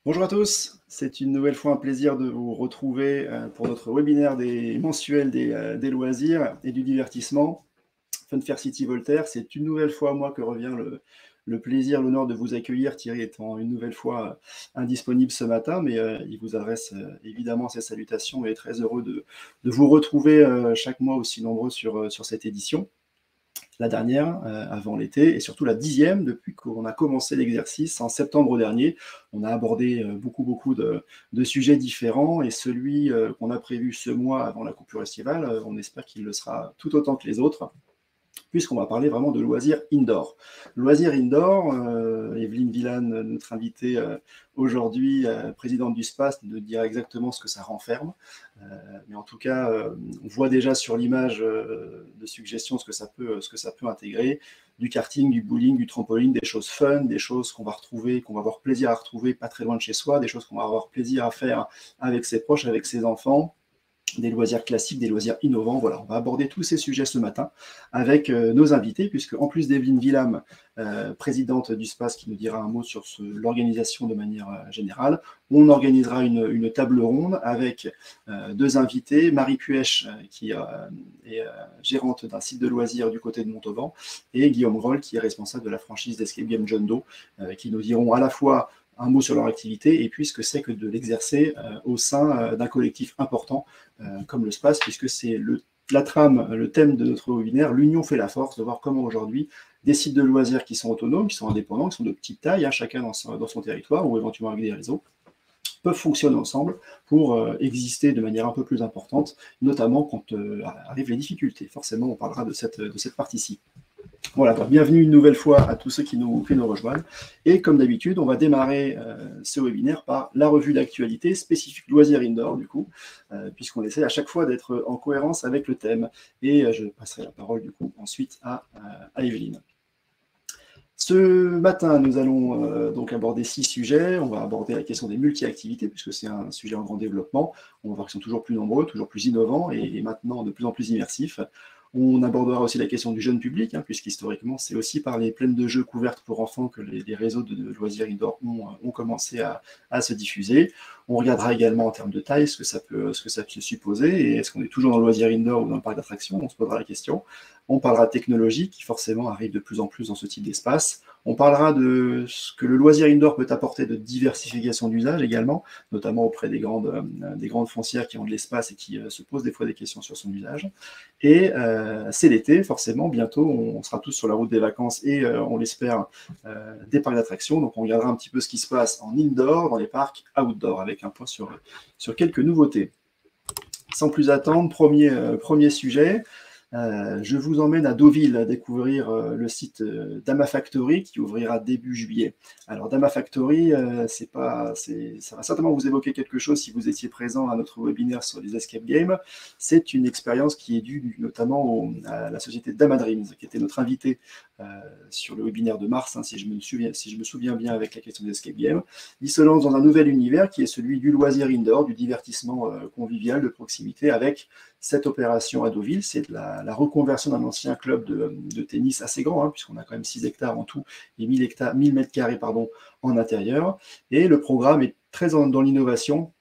Bonjour à tous, c'est une nouvelle fois un plaisir de vous retrouver pour notre webinaire mensuel des loisirs et du divertissement. Funfair City Voltaire, c'est une nouvelle fois à moi que revient le plaisir, l'honneur de vous accueillir. Thierry étant une nouvelle fois indisponible ce matin, mais il vous adresse évidemment ses salutations et est très heureux de vous retrouver chaque mois aussi nombreux sur cette édition. La dernière avant l'été, et surtout la 10e depuis qu'on a commencé l'exercice en septembre dernier. On a abordé beaucoup de sujets différents, et celui qu'on a prévu ce mois avant la coupure estivale, on espère qu'il le sera tout autant que les autres, puisqu'on va parler vraiment de loisirs indoor. Loisirs indoor, Evelyne Villane, notre invitée aujourd'hui, présidente du SPAS, nous dira exactement ce que ça renferme. Mais en tout cas, on voit déjà sur l'image de suggestion ce que ça peut intégrer. Du karting, du bowling, du trampoline, des choses fun, des choses qu'on va retrouver, qu'on va avoir plaisir à retrouver pas très loin de chez soi, des choses qu'on va avoir plaisir à faire avec ses proches, avec ses enfants, des loisirs classiques, des loisirs innovants. Voilà, on va aborder tous ces sujets ce matin avec nos invités, puisque en plus d'Evelyne Villam, présidente du SPAS, qui nous dira un mot sur l'organisation de manière générale, on organisera une table ronde avec deux invités, Marie Puech, qui est gérante d'un site de loisirs du côté de Montauban, et Guillaume Groll, qui est responsable de la franchise d'Escape Game John Doe, qui nous diront à la fois un mot sur leur activité et puis ce que c'est que de l'exercer au sein d'un collectif important comme le SPAS, puisque c'est la trame, le thème de notre webinaire, l'union fait la force, de voir comment aujourd'hui des sites de loisirs qui sont autonomes, qui sont indépendants, qui sont de petite taille, chacun dans son territoire ou éventuellement avec des réseaux, peuvent fonctionner ensemble pour exister de manière un peu plus importante, notamment quand arrivent les difficultés. Forcément, on parlera de cette partie-ci. Voilà, donc bienvenue une nouvelle fois à tous ceux qui nous rejoignent. Et comme d'habitude, on va démarrer ce webinaire par la revue d'actualité spécifique loisirs indoor, du coup, puisqu'on essaie à chaque fois d'être en cohérence avec le thème. Et je passerai la parole, du coup, ensuite à Evelyne. Ce matin, nous allons donc aborder 6 sujets. On va aborder la question des multi-activités, puisque c'est un sujet en grand développement. On va voir qu'ils sont toujours plus nombreux, toujours plus innovants et maintenant de plus en plus immersifs. On abordera aussi la question du jeune public, puisqu'historiquement, c'est aussi par les plaines de jeux couvertes pour enfants que les réseaux de loisirs indoor ont commencé à se diffuser. On regardera également en termes de taille ce que ça peut supposer, et est-ce qu'on est toujours dans le loisir indoor ou dans le parc d'attractions, on se posera la question. On parlera de technologie, qui forcément arrive de plus en plus dans ce type d'espace. On parlera de ce que le loisir indoor peut apporter de diversification d'usage également, notamment auprès des grandes foncières qui ont de l'espace et qui se posent des fois des questions sur son usage. Et c'est l'été, forcément, bientôt on sera tous sur la route des vacances et on l'espère des parcs d'attractions. Donc on regardera un petit peu ce qui se passe en indoor, dans les parcs outdoor, avec un point sur quelques nouveautés. Sans plus attendre, premier sujet. Je vous emmène à Deauville à découvrir le site Dama Factory qui ouvrira début juillet. Alors Dama Factory, ça va certainement vous évoquer quelque chose si vous étiez présent à notre webinaire sur les escape games. C'est une expérience qui est due notamment à la société Dama Dreams, qui était notre invité sur le webinaire de mars, si je me souviens bien avec la question des escape games. Il se lance dans un nouvel univers qui est celui du loisir indoor, du divertissement convivial de proximité avec cette opération à Deauville. C'est la reconversion d'un ancien club de tennis assez grand, puisqu'on a quand même 6 hectares en tout et 1000 mètres carrés en intérieur. Et le programme est très dans l'innovation,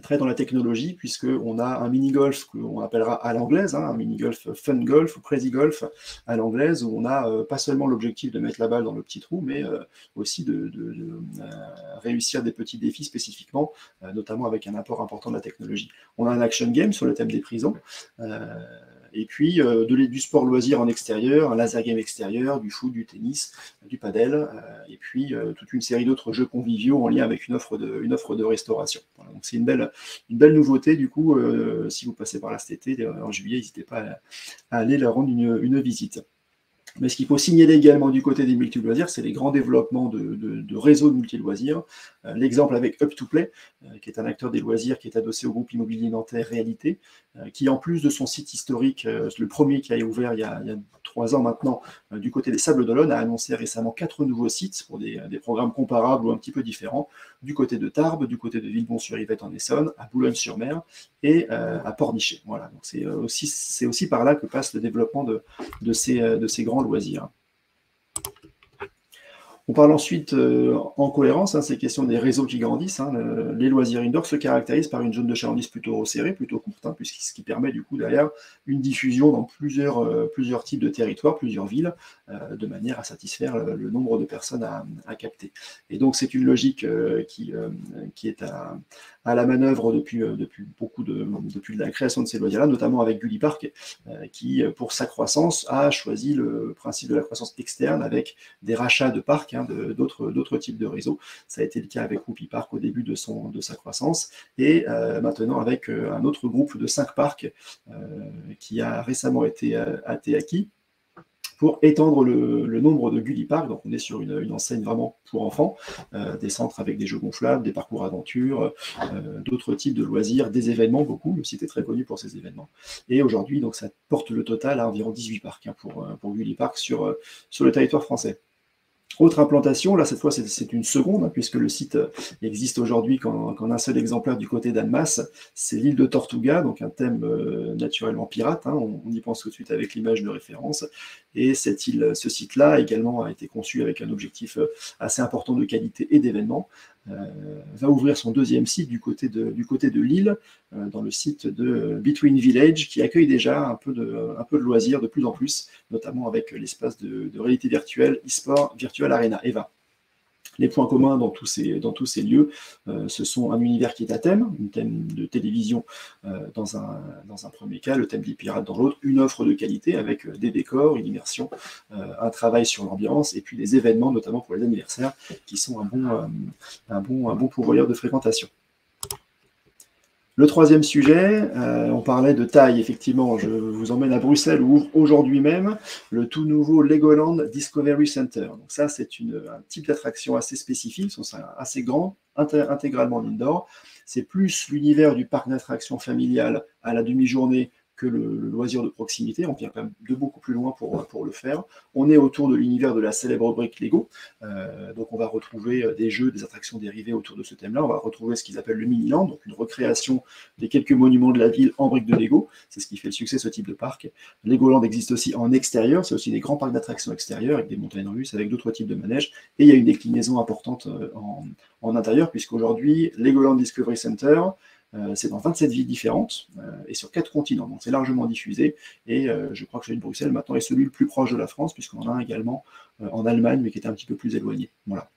très dans la technologie, puisqu'on a un mini-golf qu'on appellera à l'anglaise, un mini-golf fun golf ou crazy golf à l'anglaise, où on a pas seulement l'objectif de mettre la balle dans le petit trou, mais aussi de réussir des petits défis spécifiquement, notamment avec un apport important de la technologie. On a un action game sur le thème des prisons, et puis du sport loisir en extérieur, un laser game extérieur, du foot, du tennis, du padel, et puis toute une série d'autres jeux conviviaux en lien avec une offre de restauration. Voilà, donc c'est une belle nouveauté, du coup, si vous passez par là cet été, en juillet, n'hésitez pas à aller leur rendre une visite. Mais ce qu'il faut signaler également du côté des multi-loisirs, c'est les grands développements de réseaux de multi-loisirs. L'exemple avec Up2Play, qui est un acteur des loisirs qui est adossé au groupe immobilier nantais Réalité, qui en plus de son site historique, le premier qui a ouvert il y a 3 ans maintenant, du côté des Sables d'Olonne, a annoncé récemment 4 nouveaux sites pour des programmes comparables ou un petit peu différents, du côté de Tarbes, du côté de Villebon-sur-Yvette en Essonne, à Boulogne-sur-Mer et à Pornichet. Voilà, donc c'est aussi par là que passe le développement de ces grands loisirs. On parle ensuite en cohérence, ces questions des réseaux qui grandissent. Les loisirs indoor se caractérisent par une zone de chalandise plutôt resserrée, plutôt courte, ce qui permet du coup derrière une diffusion dans plusieurs types de territoires, plusieurs villes, de manière à satisfaire le nombre de personnes à capter. Et donc c'est une logique qui est à la manœuvre depuis la création de ces loisirs-là, notamment avec Gulli Park, qui, pour sa croissance, a choisi le principe de la croissance externe avec des rachats de parcs, d'autres types de réseaux. Ça a été le cas avec Whoopi Park au début de sa croissance, et maintenant avec un autre groupe de 5 parcs qui a récemment été acquis, pour étendre le nombre de Gulli Park. Donc on est sur une enseigne vraiment pour enfants, des centres avec des jeux gonflables, des parcours aventure, d'autres types de loisirs, des événements, beaucoup, le site est très connu pour ses événements. Et aujourd'hui, donc ça porte le total à environ 18 parcs pour Gulli Park sur le territoire français. Autre implantation, là cette fois c'est une seconde, puisque le site existe aujourd'hui qu'en un seul exemplaire du côté d'Annemasse, c'est l'île de Tortuga, donc un thème naturellement pirate, on y pense tout de suite avec l'image de référence, et ce site-là également a été conçu avec un objectif assez important de qualité et d'événements, va ouvrir son deuxième site du côté de Lille, dans le site de Between Village, qui accueille déjà un peu de loisirs de plus en plus, notamment avec l'espace de réalité virtuelle, e-sport Virtual Arena, EVA. Les points communs dans tous ces lieux, ce sont un univers qui est à thème, un thème de télévision dans un premier cas, le thème des pirates dans l'autre, une offre de qualité avec des décors, une immersion, un travail sur l'ambiance, et puis des événements, notamment pour les anniversaires, qui sont un bon pourvoyeur de fréquentation. Le troisième sujet, on parlait de taille, effectivement, je vous emmène à Bruxelles, où ouvre aujourd'hui même le tout nouveau Legoland Discovery Center. Donc ça, c'est un type d'attraction assez spécifique, c'est assez grand, intégralement indoor. C'est plus l'univers du parc d'attractions familial à la demi-journée que le loisir de proximité, on vient quand même de beaucoup plus loin pour le faire. On est autour de l'univers de la célèbre brique Lego, donc on va retrouver des jeux, des attractions dérivées autour de ce thème-là, on va retrouver ce qu'ils appellent le Miniland, donc une recréation des quelques monuments de la ville en briques de Lego, c'est ce qui fait le succès de ce type de parc. Legoland existe aussi en extérieur, c'est aussi des grands parcs d'attractions extérieurs, avec des montagnes russes, avec d'autres types de manèges, et il y a une déclinaison importante en intérieur, puisqu'aujourd'hui, Legoland Discovery Center, c'est dans 27 villes différentes et sur 4 continents, donc c'est largement diffusé, et je crois que celui de Bruxelles maintenant est celui le plus proche de la France, puisqu'on en a un également en Allemagne, mais qui est un petit peu plus éloigné. Voilà.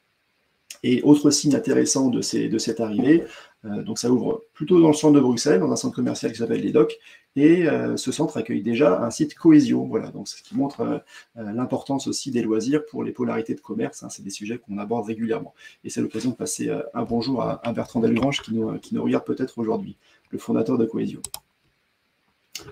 Et autre signe intéressant de cette arrivée, donc ça ouvre plutôt dans le centre de Bruxelles, dans un centre commercial qui s'appelle Les Docks, et ce centre accueille déjà un site Cohésion, voilà, donc c'est ce qui montre l'importance aussi des loisirs pour les polarités de commerce, c'est des sujets qu'on aborde régulièrement. Et c'est l'occasion de passer un bonjour à Bertrand Delgrange qui nous regarde peut-être aujourd'hui, le fondateur de Cohésion.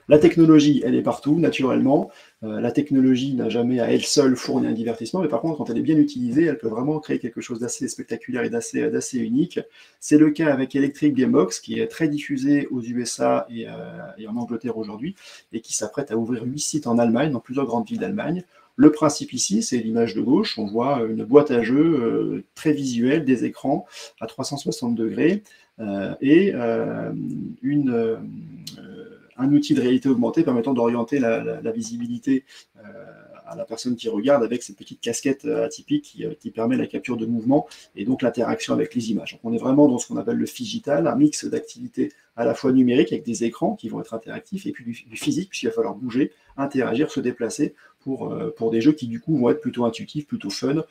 La technologie, elle est partout, naturellement. La technologie n'a jamais à elle seule fourni un divertissement, mais par contre, quand elle est bien utilisée, elle peut vraiment créer quelque chose d'assez spectaculaire et d'assez unique. C'est le cas avec Electric Gamebox, qui est très diffusé aux USA et en Angleterre aujourd'hui, et qui s'apprête à ouvrir 8 sites en Allemagne, dans plusieurs grandes villes d'Allemagne. Le principe ici, c'est l'image de gauche, on voit une boîte à jeux très visuelle, des écrans à 360 degrés, et un outil de réalité augmentée permettant d'orienter la visibilité à la personne qui regarde avec cette petite casquette atypique qui permet la capture de mouvement et donc l'interaction avec les images. Donc on est vraiment dans ce qu'on appelle le phygital, un mix d'activités à la fois numériques avec des écrans qui vont être interactifs et puis du physique puisqu'il va falloir bouger, interagir, se déplacer pour des jeux qui du coup vont être plutôt intuitifs, plutôt fun,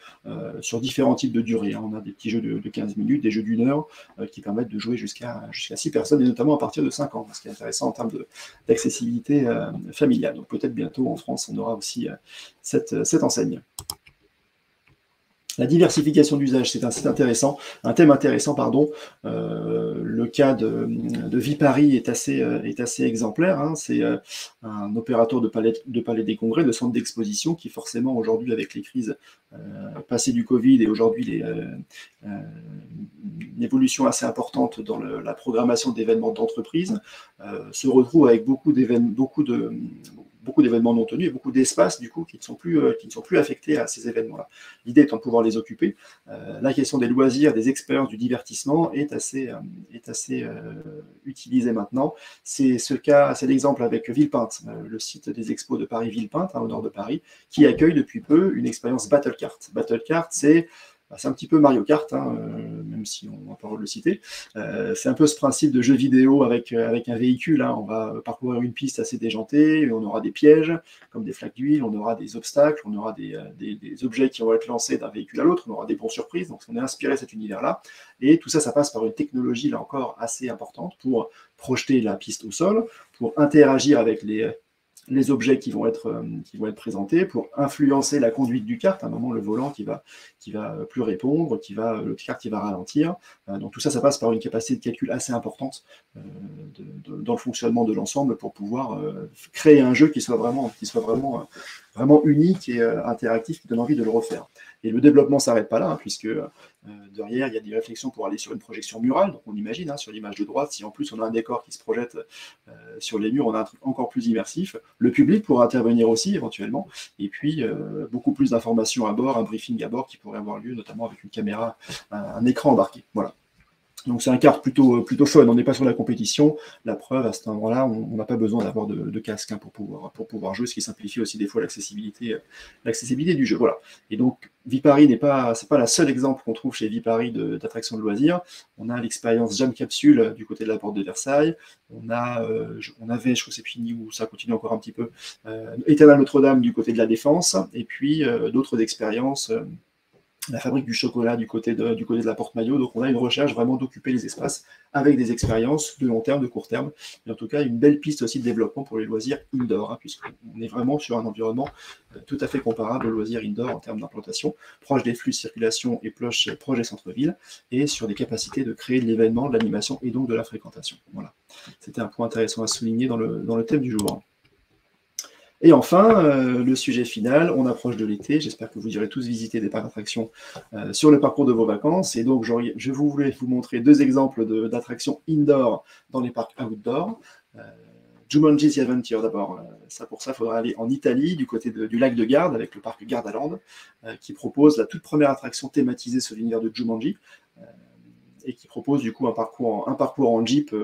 sur différents types de durée. On a des petits jeux de 15 minutes, des jeux d'1 heure qui permettent de jouer jusqu'à 6 personnes et notamment à partir de 5 ans, ce qui est intéressant en termes d'accessibilité familiale. Donc peut-être bientôt en France on aura aussi cette enseigne. La diversification d'usage, c'est un thème intéressant, pardon. Le cas de Viparis est assez exemplaire. C'est un opérateur de palais des congrès, de centre d'exposition, qui forcément aujourd'hui, avec les crises passées du Covid et aujourd'hui une évolution assez importante dans la programmation d'événements d'entreprise, se retrouve avec beaucoup beaucoup d'événements non tenus et beaucoup d'espaces du coup qui ne sont plus affectés à ces événements-là. L'idée étant de pouvoir les occuper. La question des loisirs, des expériences, du divertissement est assez utilisée maintenant. C'est l'exemple avec Villepinte, le site des expos de Paris Villepinte, au nord de Paris, qui accueille depuis peu une expérience Battle Kart. Battle Kart, c'est un petit peu Mario Kart, même si on n'a pas le droit de le citer. C'est un peu ce principe de jeu vidéo avec un véhicule. On va parcourir une piste assez déjantée, et on aura des pièges, comme des flaques d'huile, on aura des obstacles, on aura des objets qui vont être lancés d'un véhicule à l'autre, on aura des bons surprises. Donc on est inspiré de cet univers-là. Et tout ça, ça passe par une technologie, là encore, assez importante pour projeter la piste au sol, pour interagir avec les objets qui vont être présentés, pour influencer la conduite du kart. À un moment, le volant qui va plus répondre, le kart qui va ralentir. Donc tout ça, ça passe par une capacité de calcul assez importante dans le fonctionnement de l'ensemble pour pouvoir créer un jeu qui soit vraiment unique et interactif, qui donne envie de le refaire. Et le développement ne s'arrête pas là, puisque derrière, il y a des réflexions pour aller sur une projection murale. Donc on imagine, sur l'image de droite, si en plus on a un décor qui se projette sur les murs, on a un truc encore plus immersif. Le public pourra intervenir aussi, éventuellement. Et puis, beaucoup plus d'informations à bord, un briefing à bord qui pourrait avoir lieu, notamment avec une caméra, un écran embarqué. Voilà. Donc c'est un kart plutôt fun, on n'est pas sur la compétition. La preuve, à cet endroit-là, on n'a pas besoin d'avoir de casque pour pouvoir jouer, ce qui simplifie aussi des fois l'accessibilité du jeu. Voilà. Et donc Vipari c'est pas la seule exemple qu'on trouve chez Vipari d'attraction de loisirs. On a l'expérience Jam Capsule du côté de la porte de Versailles. On avait, je crois que c'est fini ou ça continue encore un petit peu, Éternel Notre-Dame du côté de la Défense, et puis d'autres expériences. La fabrique du chocolat du côté de la Porte-Maillot. Donc on a une recherche vraiment d'occuper les espaces avec des expériences de long terme, de court terme, et en tout cas une belle piste aussi de développement pour les loisirs indoor, puisqu'on est vraiment sur un environnement tout à fait comparable aux loisirs indoor en termes d'implantation, proche des flux de circulation et proche des centres-villes, et sur des capacités de créer de l'événement, de l'animation et donc de la fréquentation. Voilà. C'était un point intéressant à souligner dans le thème du jour. Et enfin, le sujet final, on approche de l'été, j'espère que vous irez tous visiter des parcs d'attractions sur le parcours de vos vacances, et donc je voulais vous montrer deux exemples d'attractions indoor dans les parcs outdoor. Jumanji's Adventure d'abord, pour ça, il faudra aller en Italie, du côté du lac de Garde, avec le parc Gardaland, qui propose la toute première attraction thématisée sur l'univers de Jumanji, et qui propose du coup un parcours en Jeep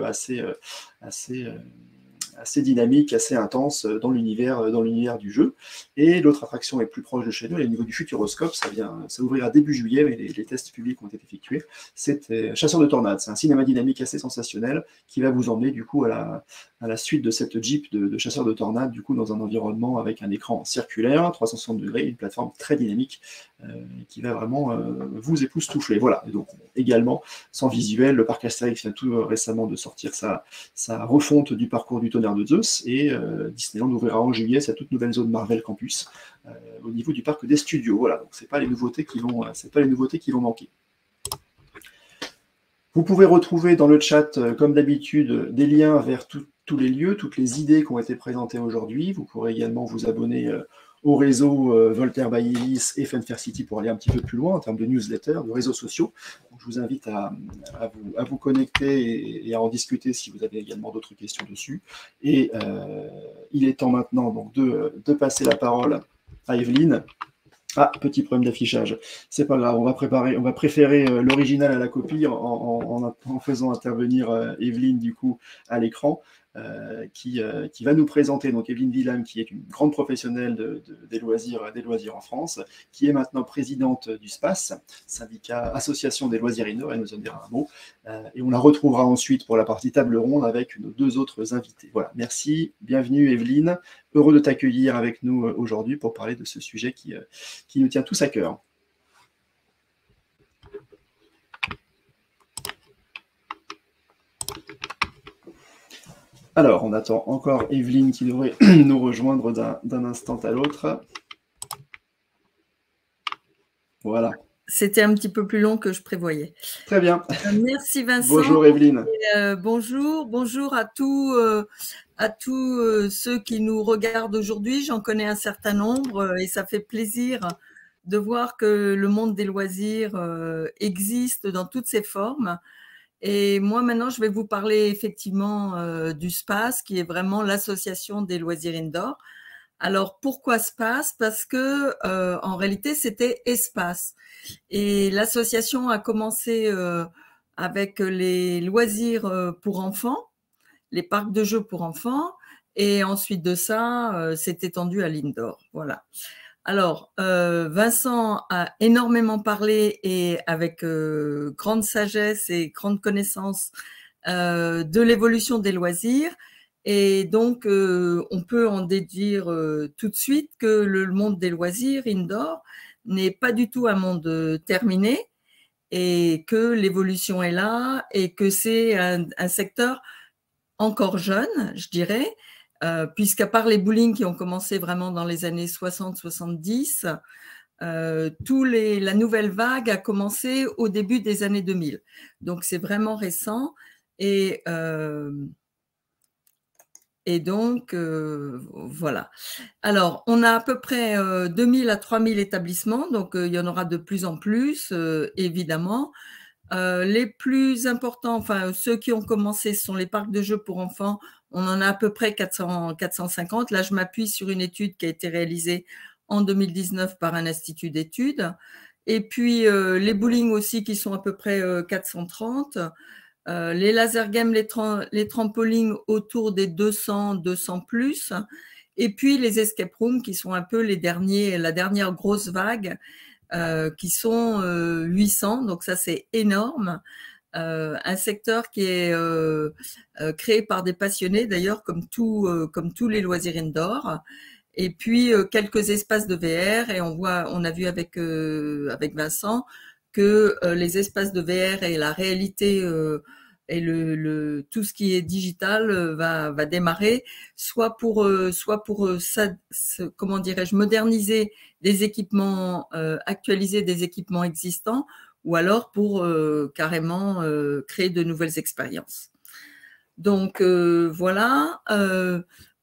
assez dynamique, assez intense dans l'univers du jeu. Et l'autre attraction est plus proche de chez nous, elle est au niveau du Futuroscope, ça ouvrira début juillet, mais les tests publics ont été effectués. C'est Chasseur de tornades, c'est un cinéma dynamique assez sensationnel qui va vous emmener du coup à la suite de cette Jeep de chasseur de tornades, du coup dans un environnement avec un écran circulaire, 360 degrés, une plateforme très dynamique qui va vraiment vous époustoufler. Voilà, et donc également, sans visuel, le parc Astérix vient tout récemment de sortir sa refonte du parcours du tonnerre de Zeus, et Disneyland ouvrira en juillet sa toute nouvelle zone Marvel Campus au niveau du parc des studios. Voilà, donc c'est pas les nouveautés qui vont manquer. Vous pouvez retrouver dans le chat, comme d'habitude, des liens vers tous les lieux, toutes les idées qui ont été présentées aujourd'hui. Vous pourrez également vous abonner au réseau Voltaire by Elis et Funfair City pour aller un petit peu plus loin en termes de newsletters, de réseaux sociaux. Donc, je vous invite à vous connecter et à en discuter si vous avez également d'autres questions dessus. Et il est temps maintenant donc, de passer la parole à Evelyne. Ah, petit problème d'affichage. C'est pas grave, on va préférer l'original à la copie en faisant intervenir Evelyne du coup à l'écran, qui va nous présenter donc Evelyne Villam, qui est une grande professionnelle des loisirs en France, qui est maintenant présidente du SPAS, syndicat association des loisirs indoor, elle nous en dira un mot, et on la retrouvera ensuite pour la partie table ronde avec nos deux autres invités. Voilà, merci, bienvenue Evelyne, heureux de t'accueillir avec nous aujourd'hui pour parler de ce sujet qui nous tient tous à cœur. Alors, on attend encore Evelyne qui devrait nous rejoindre d'un instant à l'autre. Voilà. C'était un petit peu plus long que je prévoyais. Très bien. Merci Vincent. Bonjour Evelyne. Bonjour à tous ceux qui nous regardent aujourd'hui. J'en connais un certain nombre et ça fait plaisir de voir que le monde des loisirs existe dans toutes ses formes. Et moi, maintenant, je vais vous parler effectivement du SPAS, qui est vraiment l'association des loisirs indoor. Alors, pourquoi Space? Parce que en réalité, c'était espace. Et l'association a commencé avec les loisirs pour enfants, les parcs de jeux pour enfants, et ensuite de ça, c'est étendu à l'indoor. Voilà. Alors, Vincent a énormément parlé et avec grande sagesse et grande connaissance de l'évolution des loisirs. Et donc, on peut en déduire tout de suite que le monde des loisirs indoor n'est pas du tout un monde terminé et que l'évolution est là et que c'est un secteur encore jeune, je dirais, puisqu'à part les bowling qui ont commencé vraiment dans les années 60-70, la nouvelle vague a commencé au début des années 2000. Donc, c'est vraiment récent. Et donc, voilà. Alors, on a à peu près 2000 à 3000 établissements, donc il y en aura de plus en plus, évidemment. Les plus importants, enfin ceux qui ont commencé, ce sont les parcs de jeux pour enfants. On en a à peu près 450. Là, je m'appuie sur une étude qui a été réalisée en 2019 par un institut d'études. Et puis, les bowling aussi, qui sont à peu près 430. Les laser games, les trampolines autour des 200, 200 plus. Et puis, les escape rooms qui sont un peu la dernière grosse vague, qui sont 800. Donc, ça, c'est énorme. Un secteur qui est créé par des passionnés, d'ailleurs, comme tous les loisirs indoor. Et puis, quelques espaces de VR. Et on a vu avec Vincent que les espaces de VR et la réalité et tout ce qui est digital va démarrer, soit pour comment dirais-je, moderniser des équipements, actualiser des équipements existants, ou alors pour carrément créer de nouvelles expériences. Donc voilà.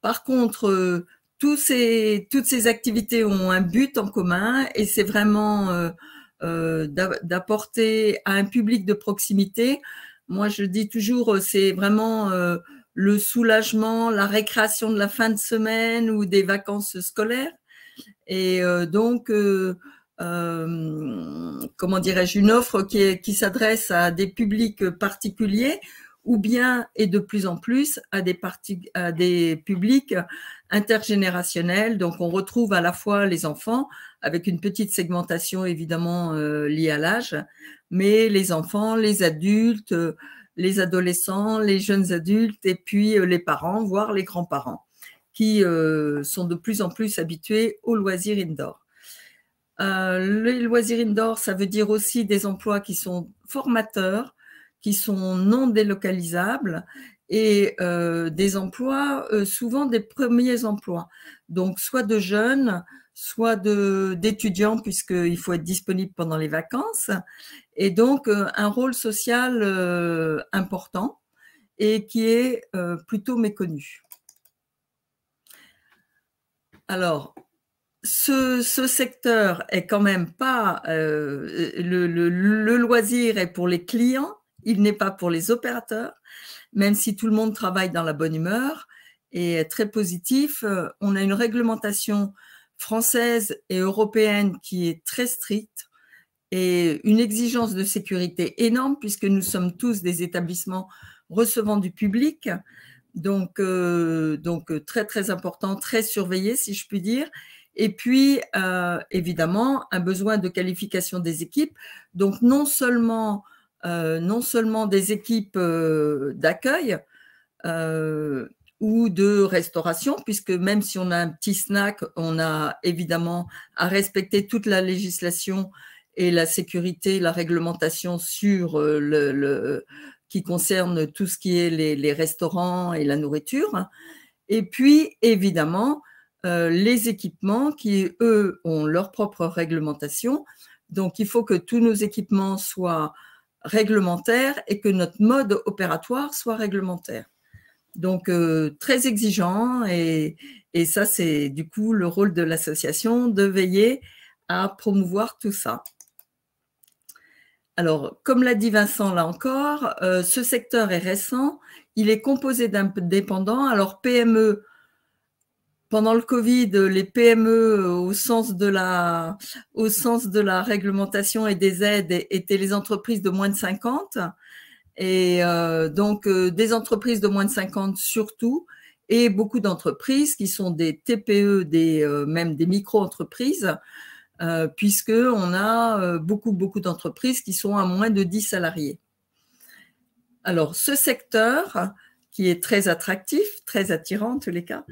Par contre, toutes ces activités ont un but en commun, et c'est vraiment d'apporter à un public de proximité. Moi, je dis toujours, c'est vraiment le soulagement, la récréation de la fin de semaine ou des vacances scolaires. Et donc, comment dirais-je, une offre qui s'adresse à des publics particuliers, ou bien, et de plus en plus, à des publics intergénérationnels. Donc, on retrouve à la fois les enfants, avec une petite segmentation évidemment liée à l'âge, mais les enfants, les adultes, les adolescents, les jeunes adultes, et puis les parents, voire les grands-parents, qui sont de plus en plus habitués aux loisirs indoor. Les loisirs indoor, ça veut dire aussi des emplois qui sont formateurs, qui sont non délocalisables, et des emplois, souvent des premiers emplois. Donc, soit de jeunes, soit d'étudiants, puisqu'il faut être disponible pendant les vacances. Et donc, un rôle social important et qui est plutôt méconnu. Alors, ce secteur est quand même pas le loisir est pour les clients, il n'est pas pour les opérateurs, même si tout le monde travaille dans la bonne humeur et est très positif. On a une réglementation française et européenne qui est très stricte et une exigence de sécurité énorme, puisque nous sommes tous des établissements recevant du public. Donc très, très important, très surveillé, si je puis dire. Et puis, évidemment, un besoin de qualification des équipes. Donc, non seulement des équipes d'accueil ou de restauration, puisque même si on a un petit snack, on a évidemment à respecter toute la législation et la sécurité, la réglementation sur qui concerne tout ce qui est les restaurants et la nourriture. Et puis, évidemment, les équipements qui, eux, ont leur propre réglementation. Donc, il faut que tous nos équipements soient réglementaires et que notre mode opératoire soit réglementaire. Donc, très exigeant, et ça, c'est du coup le rôle de l'association de veiller à promouvoir tout ça. Alors, comme l'a dit Vincent là encore, ce secteur est récent, il est composé d'indépendants. Alors, PME, pendant le Covid, les PME au sens de la réglementation et des aides étaient les entreprises de moins de 50. Et donc, des entreprises de moins de 50 surtout, et beaucoup d'entreprises qui sont des TPE, même des micro-entreprises, puisqu'on a beaucoup d'entreprises qui sont à moins de 10 salariés. Alors, ce secteur, qui est très attractif, très attirant en tous les cas,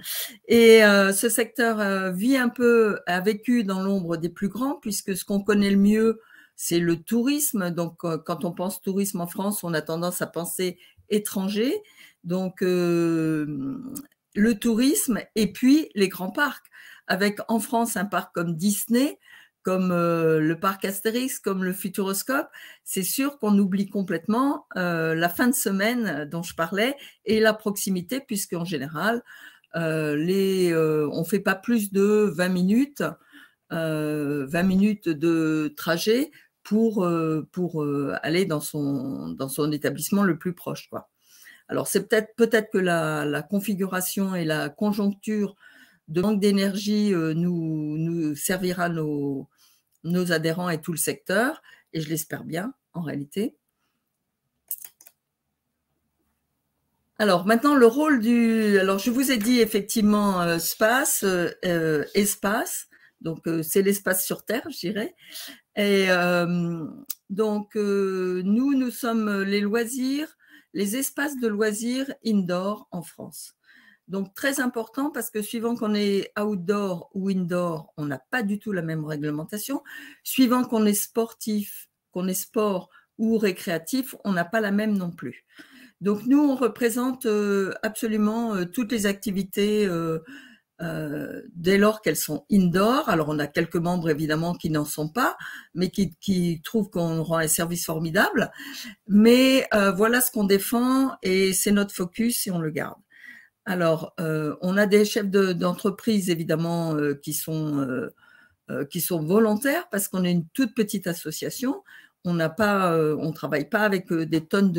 et ce secteur a vécu dans l'ombre des plus grands, puisque ce qu'on connaît le mieux, c'est le tourisme. Donc, quand on pense tourisme en France, on a tendance à penser étranger. Donc, le tourisme et puis les grands parcs. Avec en France un parc comme Disney, comme le parc Astérix, comme le Futuroscope, c'est sûr qu'on oublie complètement la fin de semaine dont je parlais et la proximité, puisqu'en général, on ne fait pas plus de 20 minutes de trajet pour aller dans son établissement le plus proche, quoi. Alors, c'est peut-être que la configuration et la conjoncture de manque d'énergie nous servira nos adhérents et tout le secteur, et je l'espère bien, en réalité. Alors, maintenant, le rôle alors, je vous ai dit effectivement espace, donc c'est l'espace sur Terre, je dirais. Et donc, nous sommes les loisirs, les espaces de loisirs indoor en France. Donc, très important parce que suivant qu'on est outdoor ou indoor, on n'a pas du tout la même réglementation. Suivant qu'on est sportif, qu'on est sport ou récréatif, on n'a pas la même non plus. Donc, nous, on représente absolument toutes les activités dès lors qu'elles sont indoor. Alors, on a quelques membres, évidemment, qui n'en sont pas, mais qui trouvent qu'on rend un service formidable. Mais voilà ce qu'on défend et c'est notre focus et on le garde. Alors, on a des chefs d'entreprise, évidemment, qui sont volontaires parce qu'on est une toute petite association. On travaille pas avec des tonnes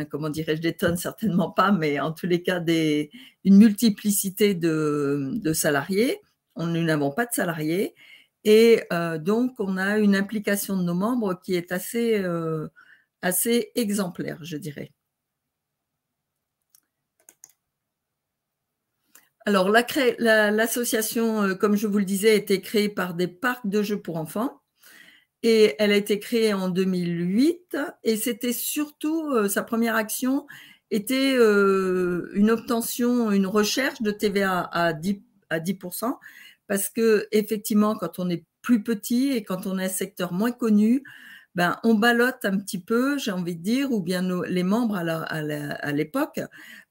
comment dirais-je, des tonnes, certainement pas, mais en tous les cas, une multiplicité de salariés. Nous n'avons pas de salariés. Et donc, on a une implication de nos membres qui est assez exemplaire, je dirais. Alors, l'association, comme je vous le disais, a été créée par des parcs de jeux pour enfants et elle a été créée en 2008 et c'était surtout, sa première action était une obtention, une recherche de TVA à 10%, parce que effectivement, quand on est plus petit et quand on est un secteur moins connu, ben, on ballotte un petit peu, j'ai envie de dire, ou bien les membres à l'époque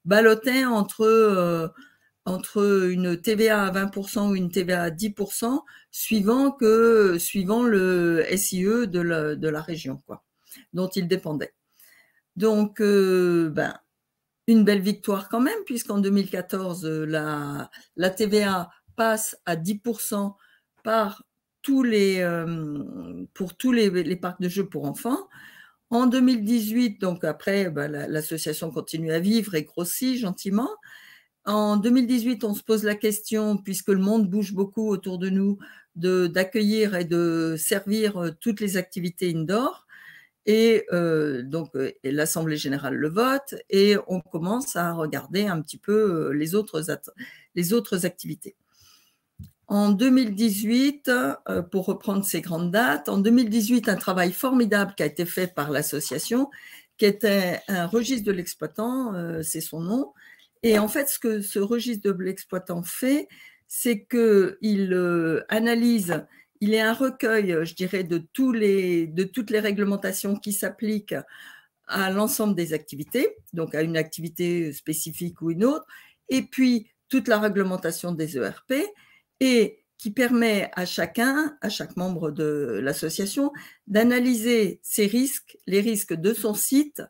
ballottaient entre une TVA à 20% ou une TVA à 10%, suivant le SIE de la région, quoi, dont ils dépendaient. Donc, ben, une belle victoire quand même, puisqu'en 2014, la TVA passe à 10% pour tous les parcs de jeux pour enfants. En 2018, donc après, ben, l'association continue à vivre et grossit gentiment. En 2018, on se pose la question, puisque le monde bouge beaucoup autour de nous, d'accueillir et de servir toutes les activités indoor. Et donc, l'Assemblée générale le vote et on commence à regarder un petit peu les autres activités. En 2018, pour reprendre ces grandes dates, en 2018, un travail formidable qui a été fait par l'association, qui était un registre de l'exploitant, c'est son nom. Et en fait, ce que ce registre de l'exploitant fait, c'est qu'il analyse, il est un recueil, je dirais, de toutes les réglementations qui s'appliquent à l'ensemble des activités, donc à une activité spécifique ou une autre, et puis toute la réglementation des ERP, et qui permet à chaque membre de l'association, d'analyser ses risques, les risques de son site,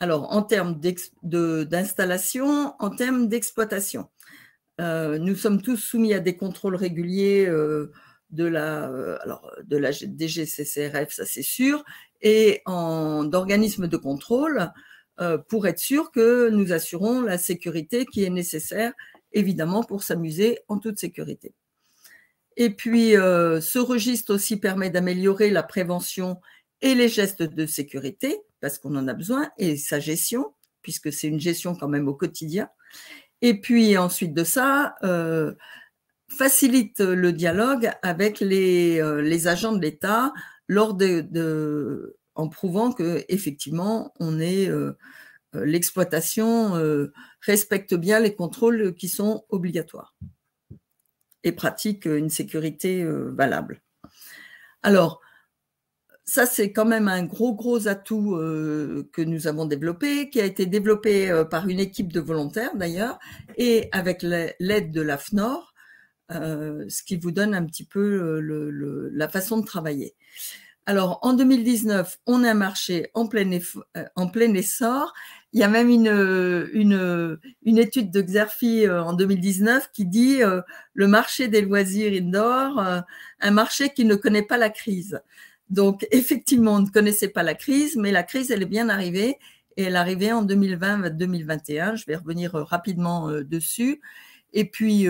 alors en termes d'installation, en termes d'exploitation. Nous sommes tous soumis à des contrôles réguliers de la DGCCRF, ça c'est sûr, et d'organismes de contrôle pour être sûr que nous assurons la sécurité qui est nécessaire évidemment pour s'amuser en toute sécurité. Et puis, ce registre aussi permet d'améliorer la prévention et les gestes de sécurité, parce qu'on en a besoin, et sa gestion, puisque c'est une gestion quand même au quotidien. Et puis ensuite de ça, facilite le dialogue avec les agents de l'État en prouvant qu'effectivement, l'exploitation respecte bien les contrôles qui sont obligatoires et pratique une sécurité valable. Alors, ça, c'est quand même un gros atout que nous avons développé, qui a été développé par une équipe de volontaires d'ailleurs, et avec l'aide de l'AFNOR, ce qui vous donne un petit peu la façon de travailler. Alors, en 2019, on a un marché en plein essor. Il y a même une étude de Xerfi en 2019 qui dit le marché des loisirs indoor, un marché qui ne connaît pas la crise. Donc, effectivement, on ne connaissait pas la crise, mais la crise, elle est bien arrivée. Et elle est arrivée en 2020-2021. Je vais revenir rapidement dessus. Et puis,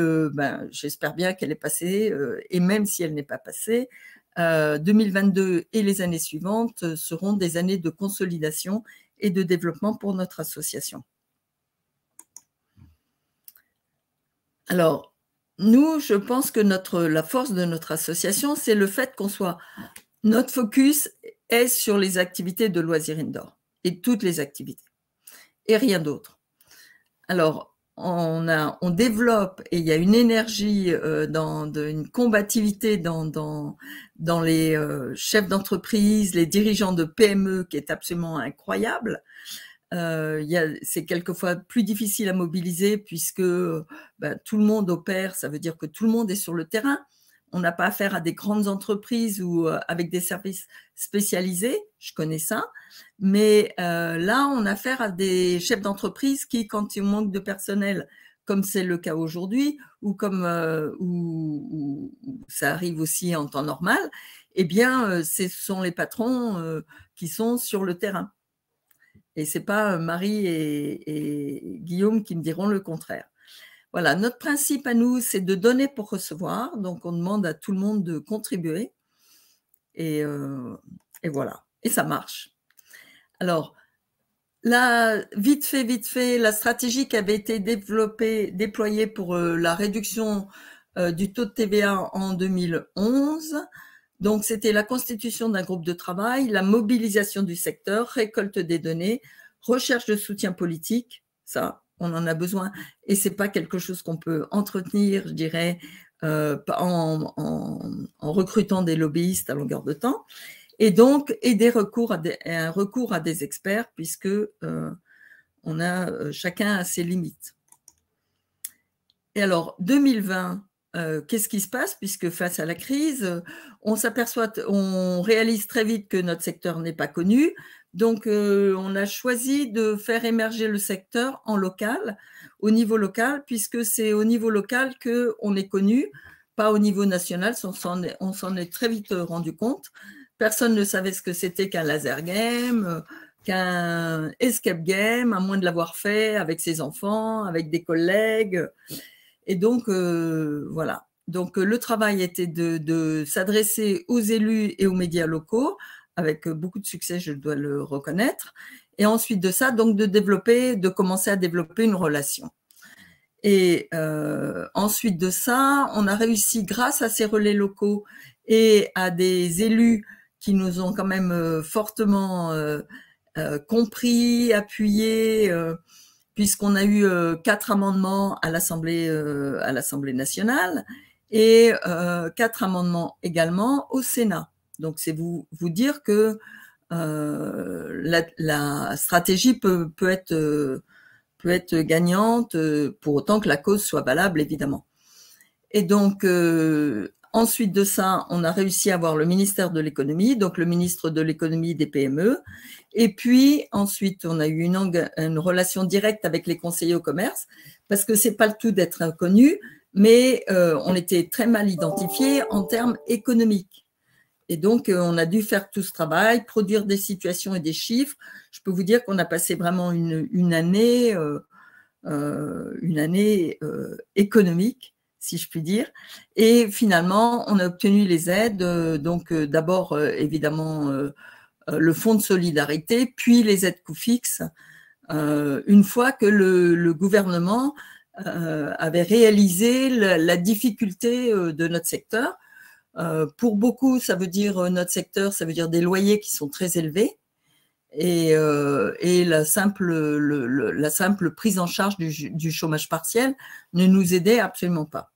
j'espère bien qu'elle est passée. Et même si elle n'est pas passée, 2022 et les années suivantes seront des années de consolidation et de développement pour notre association. Alors, nous, je pense que la force de notre association, c'est le fait qu'on soit… Notre focus est sur les activités de loisirs indoor et toutes les activités et rien d'autre. Alors, on développe et il y a une énergie, une combativité dans les chefs d'entreprise, les dirigeants de PME qui est absolument incroyable. C'est quelquefois plus difficile à mobiliser puisque tout le monde opère, ça veut dire que tout le monde est sur le terrain. On n'a pas affaire à des grandes entreprises ou avec des services spécialisés, je connais ça, mais là, on a affaire à des chefs d'entreprise qui, quand il manque de personnel, comme c'est le cas aujourd'hui, ou comme où ça arrive aussi en temps normal, eh bien, ce sont les patrons qui sont sur le terrain. Et ce n'est pas Marie et Guillaume qui me diront le contraire. Voilà, notre principe à nous, c'est de donner pour recevoir. Donc, on demande à tout le monde de contribuer. Et voilà. Et ça marche. Alors, là, vite fait, la stratégie qui avait été déployée pour la réduction du taux de TVA en 2011. Donc, c'était la constitution d'un groupe de travail, la mobilisation du secteur, récolte des données, recherche de soutien politique, ça, on en a besoin, et c'est pas quelque chose qu'on peut entretenir, je dirais, en recrutant des lobbyistes à longueur de temps, et donc un recours à des experts, puisque on a chacun a ses limites. Et alors, 2020, qu'est-ce qui se passe? Puisque face à la crise, on réalise très vite que notre secteur n'est pas connu. Donc, on a choisi de faire émerger le secteur au niveau local, puisque c'est au niveau local qu'on est connu, pas au niveau national. On s'en est très vite rendu compte. Personne ne savait ce que c'était qu'un laser game, qu'un escape game, à moins de l'avoir fait avec ses enfants, avec des collègues. Et donc, voilà. Donc, le travail était de s'adresser aux élus et aux médias locaux, avec beaucoup de succès, je dois le reconnaître. Et ensuite de ça, donc de commencer à développer une relation. Et ensuite de ça, on a réussi, grâce à ces relais locaux et à des élus qui nous ont quand même fortement compris, appuyés, puisqu'on a eu 4 amendements à l'Assemblée nationale et 4 amendements également au Sénat. Donc, c'est vous dire que la stratégie peut être gagnante, pour autant que la cause soit valable, évidemment. Et donc, ensuite de ça, on a réussi à avoir le ministère de l'économie, donc le ministre de l'économie des PME. Et puis, ensuite, on a eu une relation directe avec les conseillers au commerce, parce que c'est pas le tout d'être inconnu, mais on était très mal identifiés en termes économiques. Et donc, on a dû faire tout ce travail, produire des situations et des chiffres. Je peux vous dire qu'on a passé vraiment une année une année économique, si je puis dire. Et finalement, on a obtenu les aides, donc d'abord évidemment le fonds de solidarité, puis les aides coûts fixes, une fois que le gouvernement avait réalisé la difficulté de notre secteur. Pour beaucoup, ça veut dire notre secteur, ça veut dire des loyers qui sont très élevés et la simple prise en charge du chômage partiel ne nous aidait absolument pas.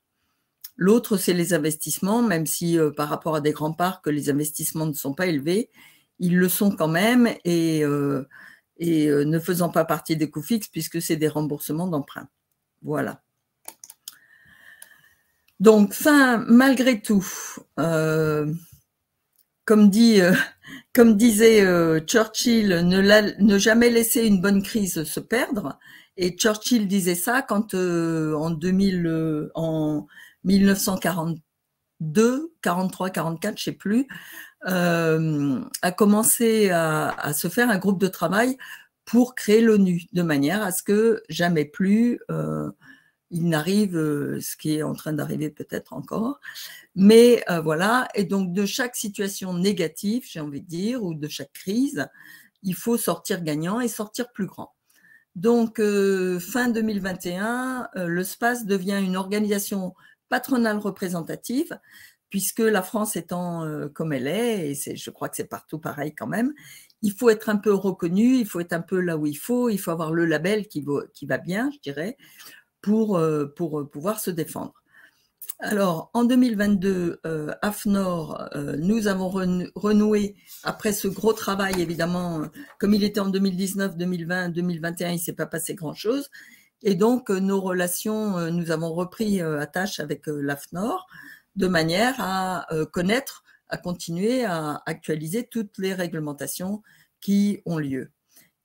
L'autre, c'est les investissements, même si par rapport à des grands parcs, les investissements ne sont pas élevés, ils le sont quand même et ne faisant pas partie des coûts fixes puisque c'est des remboursements d'emprunts. Voilà. Donc, malgré tout, comme disait Churchill, ne jamais laisser une bonne crise se perdre. Et Churchill disait ça quand en 1942, 43, 44, je sais plus, a commencé à se faire un groupe de travail pour créer l'ONU, de manière à ce que jamais plus il n'arrive ce qui est en train d'arriver peut-être encore. Mais voilà, et donc de chaque situation négative, j'ai envie de dire, ou de chaque crise, il faut sortir gagnant et sortir plus grand. Donc, fin 2021, le SPACE devient une organisation patronale représentative, puisque la France étant comme elle est, et je crois que c'est partout pareil quand même, il faut être un peu reconnu, il faut être un peu là où il faut avoir le label qui va bien, je dirais, pour pouvoir se défendre. Alors, en 2022, AFNOR, nous avons renoué, après ce gros travail, évidemment, comme il était en 2019, 2020, 2021, il ne s'est pas passé grand-chose. Et donc, nos relations, nous avons repris attache avec l'AFNOR, de manière à connaître, à continuer à actualiser toutes les réglementations qui ont lieu.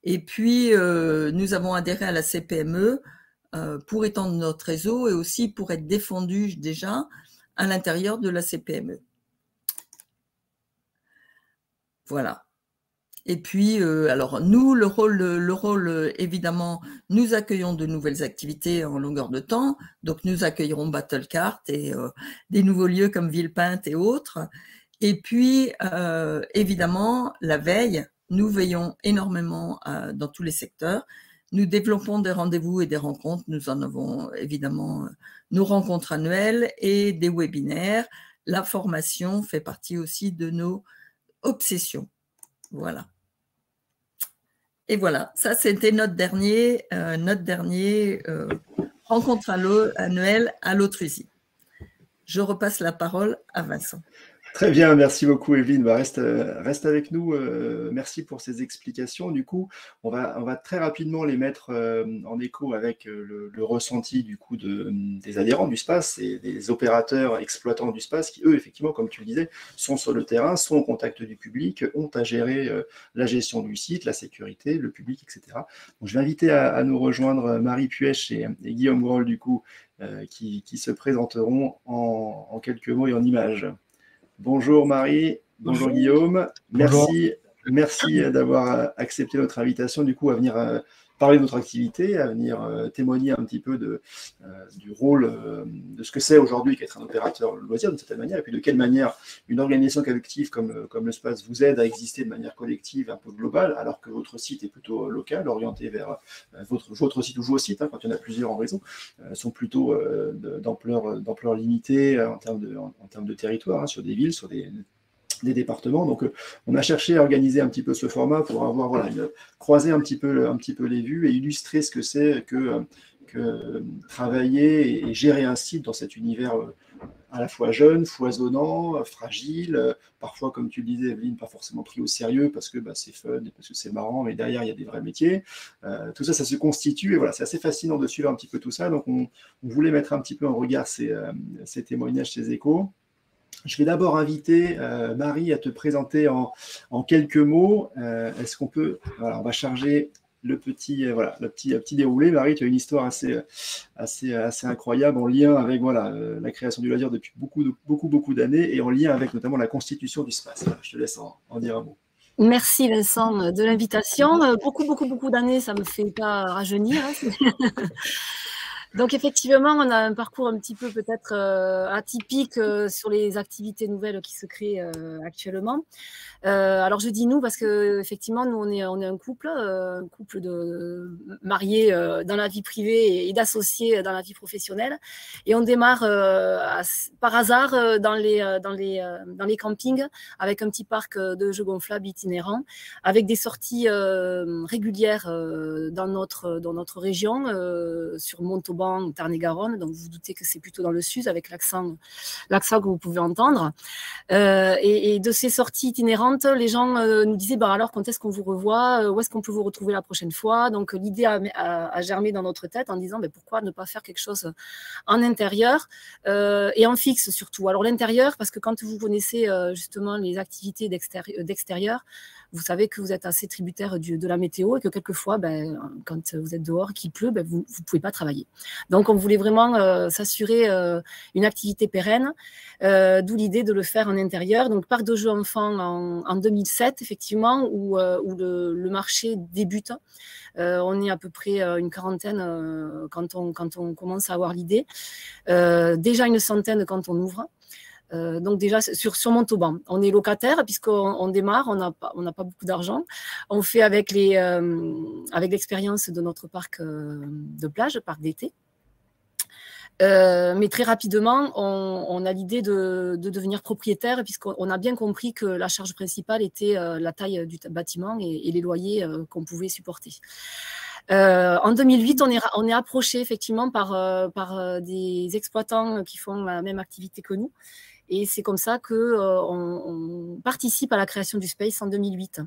Et puis, nous avons adhéré à la CPME, pour étendre notre réseau et aussi pour être défendu déjà à l'intérieur de la CPME. Voilà. Et puis, alors nous, le rôle, évidemment, nous accueillons de nouvelles activités en longueur de temps. Donc, nous accueillerons Battlecart et des nouveaux lieux comme Villepinte et autres. Et puis, évidemment, la veille, nous veillons énormément dans tous les secteurs. Nous développons des rendez-vous et des rencontres. Nous en avons évidemment nos rencontres annuelles et des webinaires. La formation fait partie aussi de nos obsessions. Voilà. Et voilà, ça c'était notre dernier rencontre annuelle à l'Autrusie. Je repasse la parole à Vincent. Très bien, merci beaucoup Evelyne. Reste avec nous. Merci pour ces explications. Du coup, on va très rapidement les mettre en écho avec le ressenti du coup des adhérents du SPACE et des opérateurs exploitants du SPACE qui, eux, effectivement, comme tu le disais, sont sur le terrain, sont au contact du public, ont à gérer la gestion du site, la sécurité, le public, etc. Donc, je vais inviter à nous rejoindre Marie Puech et Guillaume Groll, du coup, qui se présenteront en quelques mots et en images. Bonjour Marie, bonjour Guillaume, merci d'avoir accepté notre invitation du coup à venir parler de votre activité, à venir témoigner un petit peu du rôle de ce que c'est aujourd'hui qu'être un opérateur loisir d'une certaine manière, et puis de quelle manière une organisation collective comme le SPACE vous aide à exister de manière collective un peu globale, alors que votre site est plutôt local, orienté vers votre site ou vos sites, quand il y en a plusieurs en réseau, sont plutôt d'ampleur limitée en termes de territoire, sur des villes, sur des départements. Donc, on a cherché à organiser un petit peu ce format pour avoir croiser un petit peu les vues et illustrer ce que c'est que travailler et gérer un site dans cet univers à la fois jeune, foisonnant, fragile, parfois, comme tu le disais, Evelyne, pas forcément pris au sérieux parce que c'est fun, parce que c'est marrant, mais derrière, il y a des vrais métiers. Tout ça, ça se constitue, et voilà, c'est assez fascinant de suivre un petit peu tout ça. Donc, on voulait mettre un petit peu en regard ces témoignages, ces échos. Je vais d'abord inviter Marie à te présenter en quelques mots. Est-ce qu'on peut... Voilà, on va charger le petit déroulé. Marie, tu as une histoire assez incroyable en lien avec la création du loisir depuis beaucoup d'années et en lien avec notamment la constitution du SPACE. Voilà, je te laisse en dire un mot. Merci Vincent de l'invitation. Beaucoup d'années, ça ne me fait pas rajeunir. Hein. Donc effectivement, on a un parcours un petit peu peut-être atypique sur les activités nouvelles qui se créent actuellement. Alors je dis nous parce que effectivement nous on est un couple de mariés dans la vie privée et d'associés dans la vie professionnelle, et on démarre par hasard dans les campings avec un petit parc de jeux gonflables itinérants, avec des sorties régulières dans notre région, sur Montauban, Tarn-et-Garonne. Donc vous vous doutez que c'est plutôt dans le sud avec l'accent que vous pouvez entendre. Et de ces sorties itinérantes, les gens nous disaient alors quand est-ce qu'on vous revoit, où est-ce qu'on peut vous retrouver la prochaine fois. Donc l'idée a germé dans notre tête en disant pourquoi ne pas faire quelque chose en intérieur et en fixe surtout. Alors l'intérieur, parce que quand vous connaissez justement les activités d'extérieur, vous savez que vous êtes assez tributaire de la météo et que quelquefois, quand vous êtes dehors, qu'il pleut, vous ne pouvez pas travailler. Donc, on voulait vraiment s'assurer une activité pérenne, d'où l'idée de le faire en intérieur. Donc, parc de jeux enfants en 2007, effectivement, où le marché débute. On est à peu près une quarantaine quand on commence à avoir l'idée. Déjà une centaine quand on ouvre. Donc déjà sur Montauban, on est locataire puisqu'on démarre, on n'a pas beaucoup d'argent. On fait avec l'expérience de notre parc de plage, parc d'été. Mais très rapidement, on a l'idée de devenir propriétaire puisqu'on a bien compris que la charge principale était la taille du bâtiment et les loyers qu'on pouvait supporter. En 2008, on est approché effectivement par des exploitants qui font la même activité que nous. Et c'est comme ça qu'on participe à la création du Space en 2008,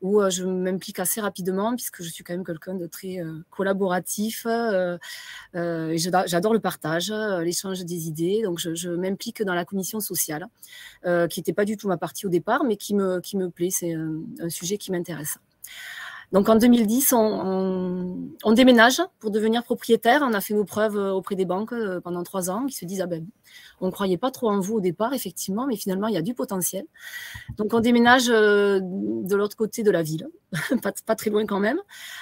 où je m'implique assez rapidement, puisque je suis quand même quelqu'un de très collaboratif. Et j'adore le partage, l'échange des idées. Donc, je m'implique dans la commission sociale, qui n'était pas du tout ma partie au départ, mais qui me plaît. C'est un sujet qui m'intéresse. Donc en 2010, on déménage pour devenir propriétaire. On a fait nos preuves auprès des banques pendant 3 ans, qui se disent on ne croyait pas trop en vous au départ, effectivement, mais finalement, il y a du potentiel. Donc on déménage de l'autre côté de la ville, pas très loin quand même,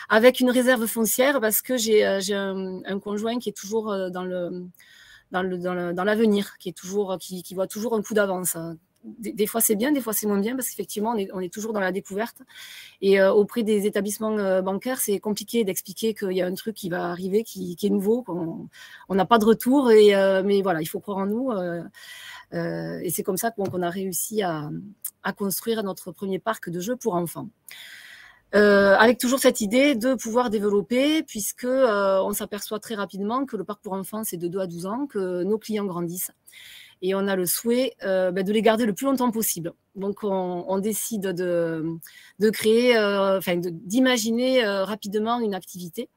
avec une réserve foncière parce que j'ai un conjoint qui est toujours dans l'avenir, qui voit toujours un coup d'avance. Des fois, c'est bien, des fois, c'est moins bien, parce qu'effectivement, on est toujours dans la découverte. Et auprès des établissements bancaires, c'est compliqué d'expliquer qu'il y a un truc qui va arriver, qui est nouveau, on n'a pas de retour. Mais voilà, il faut croire en nous. Et c'est comme ça qu'on a réussi à construire notre premier parc de jeux pour enfants. Avec toujours cette idée de pouvoir développer, puisque on s'aperçoit très rapidement que le parc pour enfants, c'est de 2 à 12 ans, que nos clients grandissent. Et on a le souhait de les garder le plus longtemps possible. Donc, on décide de créer, d'imaginer rapidement une activité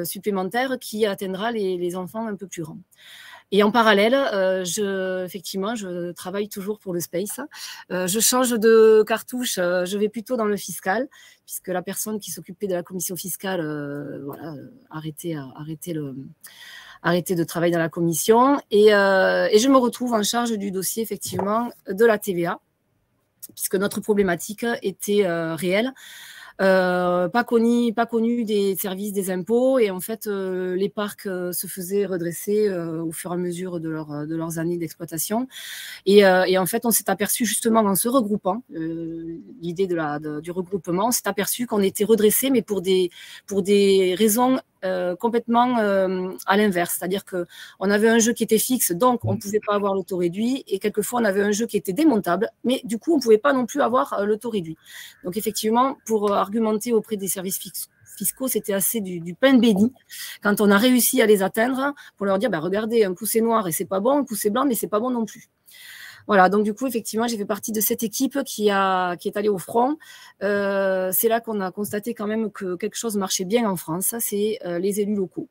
supplémentaire qui atteindra les enfants un peu plus grands. Et en parallèle, effectivement, je travaille toujours pour le Space. Je change de cartouche, je vais plutôt dans le fiscal, puisque la personne qui s'occupait de la commission fiscale arrêter de travailler dans la commission et je me retrouve en charge du dossier effectivement de la TVA, puisque notre problématique était réelle. Pas connu des services des impôts, et en fait les parcs se faisaient redresser au fur et à mesure de leurs années d'exploitation, et en fait on s'est aperçu justement en se regroupant, l'idée du regroupement, on s'est aperçu qu'on était redressé, mais pour des raisons complètement à l'inverse, c'est-à-dire qu'on avait un jeu qui était fixe, donc on ne pouvait pas avoir l'auto réduit, et quelquefois on avait un jeu qui était démontable, mais du coup on ne pouvait pas non plus avoir l'auto réduit. Donc effectivement, pour argumenter auprès des services fiscaux, c'était assez du pain béni quand on a réussi à les atteindre, pour leur dire regardez, un coup c'est noir et c'est pas bon, un coup c'est blanc mais c'est pas bon non plus. Voilà, donc du coup, effectivement, j'ai fait partie de cette équipe qui est allée au front. C'est là qu'on a constaté quand même que quelque chose marchait bien en France, c'est les élus locaux.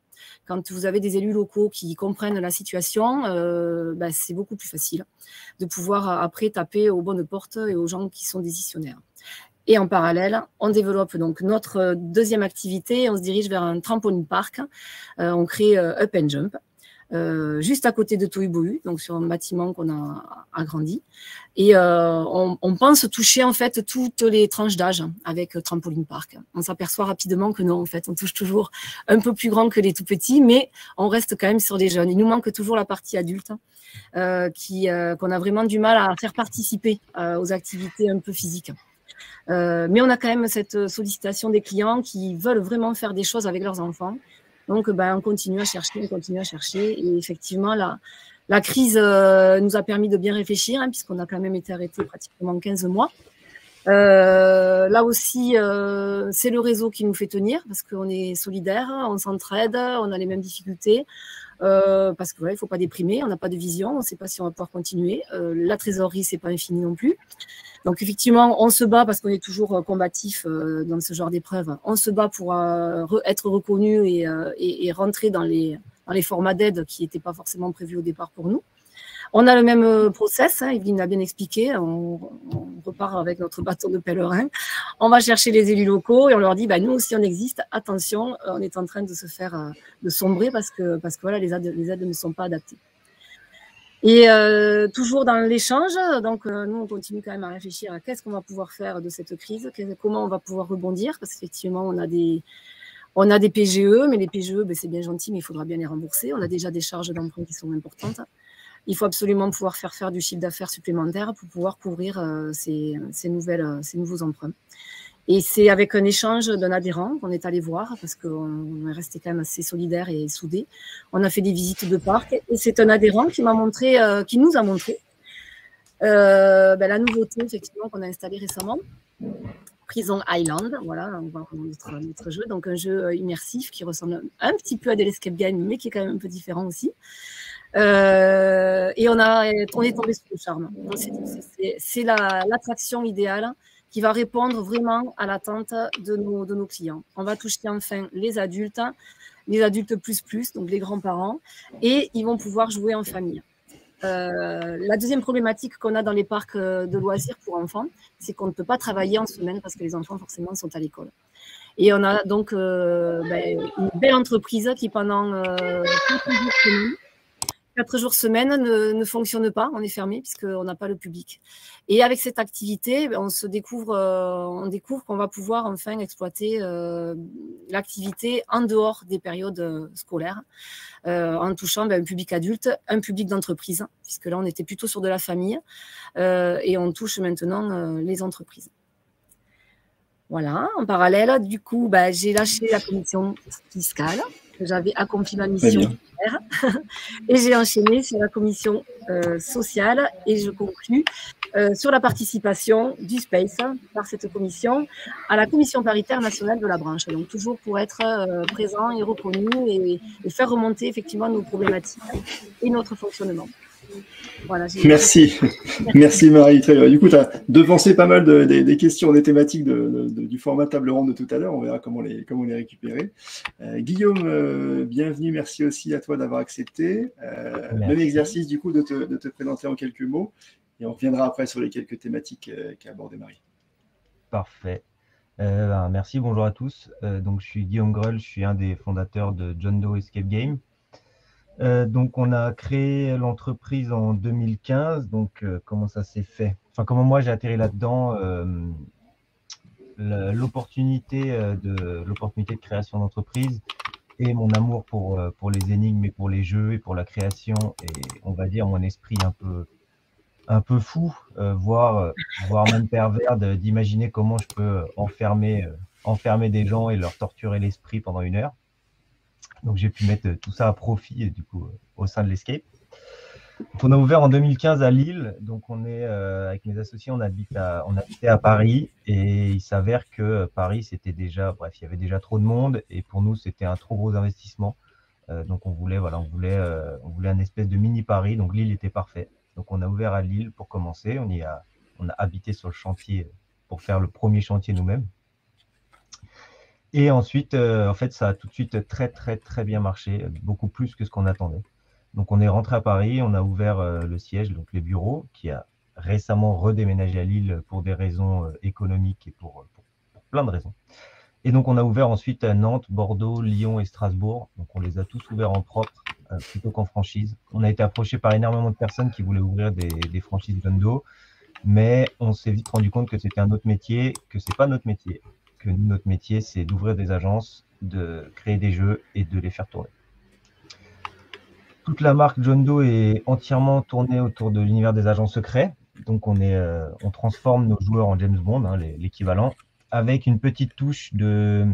Quand vous avez des élus locaux qui comprennent la situation, c'est beaucoup plus facile de pouvoir après taper aux bonnes portes et aux gens qui sont décisionnaires. Et en parallèle, on développe donc notre deuxième activité, on se dirige vers un trampoline park, on crée Up and Jump, juste à côté de Tohubohu, donc sur un bâtiment qu'on a agrandi. Et on pense toucher en fait toutes les tranches d'âge avec Trampoline Park. On s'aperçoit rapidement que non, en fait, on touche toujours un peu plus grand que les tout petits, mais on reste quand même sur des jeunes. Il nous manque toujours la partie adulte qu'on a vraiment du mal à faire participer aux activités un peu physiques. Mais on a quand même cette sollicitation des clients qui veulent vraiment faire des choses avec leurs enfants. Donc, on continue à chercher, Et effectivement, la crise nous a permis de bien réfléchir, puisqu'on a quand même été arrêté pratiquement 15 mois. Là aussi, c'est le réseau qui nous fait tenir, parce qu'on est solidaires, on s'entraide, on a les mêmes difficultés. Parce qu'il ne faut pas déprimer, on n'a pas de vision, on ne sait pas si on va pouvoir continuer. La trésorerie, ce n'est pas infini non plus. Donc, effectivement, on se bat parce qu'on est toujours combatif dans ce genre d'épreuve. On se bat pour être reconnu et rentrer dans les formats d'aide qui n'étaient pas forcément prévus au départ pour nous. On a le même process, Evelyne l'a bien expliqué, on repart avec notre bâton de pèlerin, on va chercher les élus locaux et on leur dit, nous aussi on existe, attention, on est en train de se faire, de sombrer parce que voilà, les aides ne sont pas adaptées. Et toujours dans l'échange, donc nous on continue quand même à réfléchir à qu'est-ce qu'on va pouvoir faire de cette crise, comment on va pouvoir rebondir, parce qu'effectivement on a des PGE, mais les PGE c'est bien gentil, mais il faudra bien les rembourser, on a déjà des charges d'emprunt qui sont importantes. Il faut absolument pouvoir faire du chiffre d'affaires supplémentaire pour pouvoir couvrir ces nouveaux emprunts. Et c'est avec un échange d'un adhérent qu'on est allé voir, parce qu'on est resté quand même assez solidaires et soudés. On a fait des visites de parc, et c'est un adhérent qui nous a montré la nouveauté effectivement qu'on a installée récemment. Prison Island, voilà, on va notre jeu, donc un jeu immersif qui ressemble un petit peu à de l'escape game, mais qui est quand même un peu différent aussi. Et on est tombé sous le charme. C'est l'attraction idéale qui va répondre vraiment à l'attente de nos clients. On va toucher enfin les adultes plus, donc les grands-parents, et ils vont pouvoir jouer en famille. La deuxième problématique qu'on a dans les parcs de loisirs pour enfants, c'est qu'on ne peut pas travailler en semaine parce que les enfants forcément sont à l'école. Et on a donc une belle entreprise qui pendant 4 jours semaine ne fonctionne pas, on est fermé puisqu'on n'a pas le public. Et avec cette activité, on découvre qu'on va pouvoir enfin exploiter l'activité en dehors des périodes scolaires, en touchant un public adulte, un public d'entreprise, puisque là on était plutôt sur de la famille, et on touche maintenant les entreprises. Voilà, en parallèle, du coup, j'ai lâché la commission fiscale. J'avais accompli ma mission et j'ai enchaîné sur la commission sociale et je conclus sur la participation du Space par cette commission à la commission paritaire nationale de la branche. Donc toujours pour être présent et reconnu et faire remonter effectivement nos problématiques et notre fonctionnement. Voilà, merci Marie. Très bien. Du coup, tu as devancé pas mal des questions, des thématiques du format table ronde de tout à l'heure. On verra comment les récupérer. Guillaume, bienvenue. Merci aussi à toi d'avoir accepté. Même exercice du coup de te présenter en quelques mots et on reviendra après sur les quelques thématiques qu'a abordé Marie. Parfait. Merci, bonjour à tous. Donc, je suis Guillaume Greul, je suis un des fondateurs de John Doe Escape Game. Donc, on a créé l'entreprise en 2015. Donc, comment ça s'est fait? Enfin, comment moi j'ai atterri là-dedans? L'opportunité de création d'entreprise et mon amour pour les énigmes et pour les jeux et pour la création et on va dire mon esprit un peu fou, voire même pervers d'imaginer comment je peux enfermer des gens et leur torturer l'esprit pendant 1 heure. Donc, j'ai pu mettre tout ça à profit du coup au sein de l'Escape. Donc, on a ouvert en 2015 à Lille. Donc, on est avec mes associés, on habitait à Paris et il s'avère que Paris, c'était déjà, bref, il y avait déjà trop de monde et pour nous, c'était un trop gros investissement. Donc, on voulait un espèce de mini Paris. Donc, Lille était parfait. Donc, on a ouvert à Lille pour commencer. On a habité sur le chantier pour faire le premier chantier nous-mêmes. Et ensuite, en fait, ça a tout de suite très, très, très bien marché, beaucoup plus que ce qu'on attendait. Donc, on est rentré à Paris, on a ouvert le siège, donc les bureaux, qui a récemment redéménagé à Lille pour des raisons économiques et pour plein de raisons. Et donc, on a ouvert ensuite à Nantes, Bordeaux, Lyon et Strasbourg. Donc, on les a tous ouverts en propre plutôt qu'en franchise. On a été approché par énormément de personnes qui voulaient ouvrir des franchises John Doe, mais on s'est vite rendu compte que c'était un autre métier, que c'est pas notre métier, que notre métier, c'est d'ouvrir des agences, de créer des jeux et de les faire tourner. Toute la marque John Doe est entièrement tournée autour de l'univers des agents secrets. Donc, on transforme nos joueurs en James Bond, hein, l'équivalent, avec une petite touche de...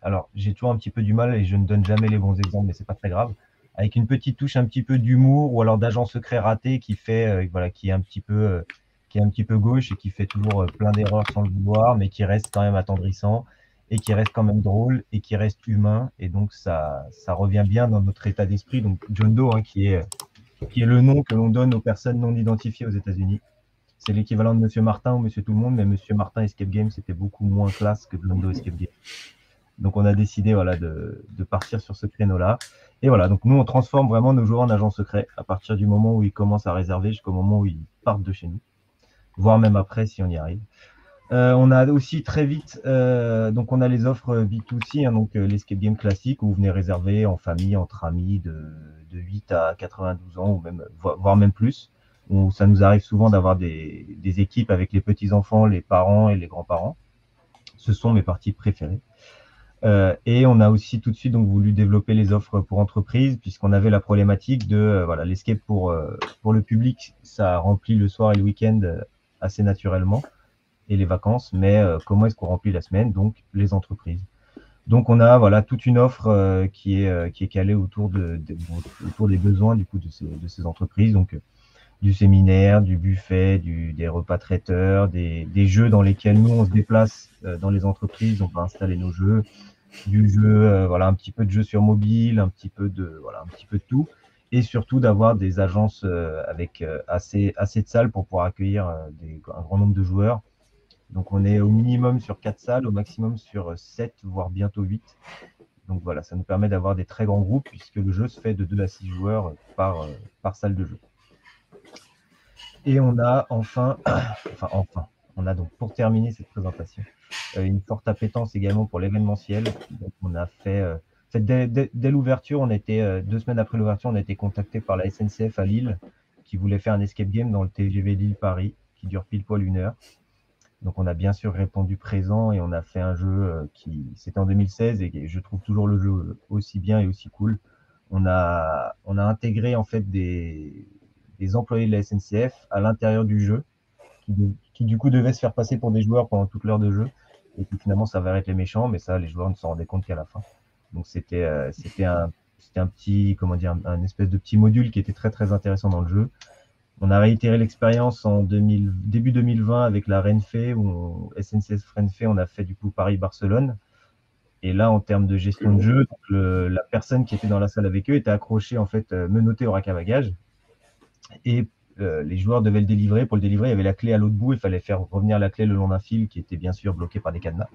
Alors, j'ai toujours un petit peu du mal et je ne donne jamais les bons exemples, mais c'est pas très grave. Avec une petite touche un petit peu d'humour ou alors d'agent secret raté qui fait, qui est un petit peu gauche et qui fait toujours plein d'erreurs sans le vouloir, mais qui reste quand même attendrissant et qui reste quand même drôle et qui reste humain. Et donc, ça revient bien dans notre état d'esprit. Donc, John Doe, hein, qui est le nom que l'on donne aux personnes non identifiées aux États-Unis. C'est l'équivalent de Monsieur Martin ou Monsieur Tout-le-Monde, mais Monsieur Martin Escape Game, c'était beaucoup moins classe que John Doe Escape Game. Donc, on a décidé de partir sur ce créneau-là. Et voilà, donc nous, on transforme vraiment nos joueurs en agents secrets à partir du moment où ils commencent à réserver jusqu'au moment où ils partent de chez nous, voire même après si on y arrive. On a aussi très vite, donc on a les offres B2C, hein, donc l'escape game classique où vous venez réserver en famille, entre amis de 8 à 92 ans, ou même, voire même plus. Où ça nous arrive souvent d'avoir des équipes avec les petits-enfants, les parents et les grands-parents. Ce sont mes parties préférées. Et on a aussi tout de suite donc voulu développer les offres pour entreprises, puisqu'on avait la problématique de l'escape pour le public, ça remplit le soir et le week-end assez naturellement, et les vacances, mais comment est-ce qu'on remplit la semaine? Donc les entreprises. Donc on a toute une offre qui est calée autour des besoins du coup de ces entreprises. Donc du séminaire, du buffet, des repas traiteurs, des jeux dans lesquels nous on se déplace dans les entreprises, on va installer nos jeux, du jeu, un petit peu de jeux sur mobile, un petit peu de tout, et surtout d'avoir des agences avec assez de salles pour pouvoir accueillir un grand nombre de joueurs. Donc on est au minimum sur 4 salles, au maximum sur 7, voire bientôt 8. Donc voilà, ça nous permet d'avoir des très grands groupes puisque le jeu se fait de 2 à 6 joueurs par salle de jeu. Et on a enfin, on a donc pour terminer cette présentation, une forte appétence également pour l'événementiel. Donc on a fait, dès l'ouverture, on a été 2 semaines après l'ouverture, on a été contacté par la SNCF à Lille qui voulait faire un escape game dans le TGV Lille-Paris qui dure pile poil 1 heure. Donc on a bien sûr répondu présent et on a fait un jeu c'était en 2016 et je trouve toujours le jeu aussi bien et aussi cool. On a intégré en fait des employés de la SNCF à l'intérieur du jeu qui du coup devaient se faire passer pour des joueurs pendant toute l'heure de jeu et qui finalement s'avéraient être les méchants, mais ça les joueurs ne s'en rendaient compte qu'à la fin. Donc c'était un petit, un espèce de petit module qui était très très intéressant dans le jeu. On a réitéré l'expérience en début 2020 avec la Renfe, SNCF Renfe, on a fait du coup Paris-Barcelone. Et là, en termes de gestion de jeu, la personne qui était dans la salle avec eux était accrochée, en fait, menottée au rack à bagages. Et les joueurs devaient le délivrer. Pour le délivrer, il y avait la clé à l'autre bout. Il fallait faire revenir la clé le long d'un fil qui était bien sûr bloqué par des cadenas.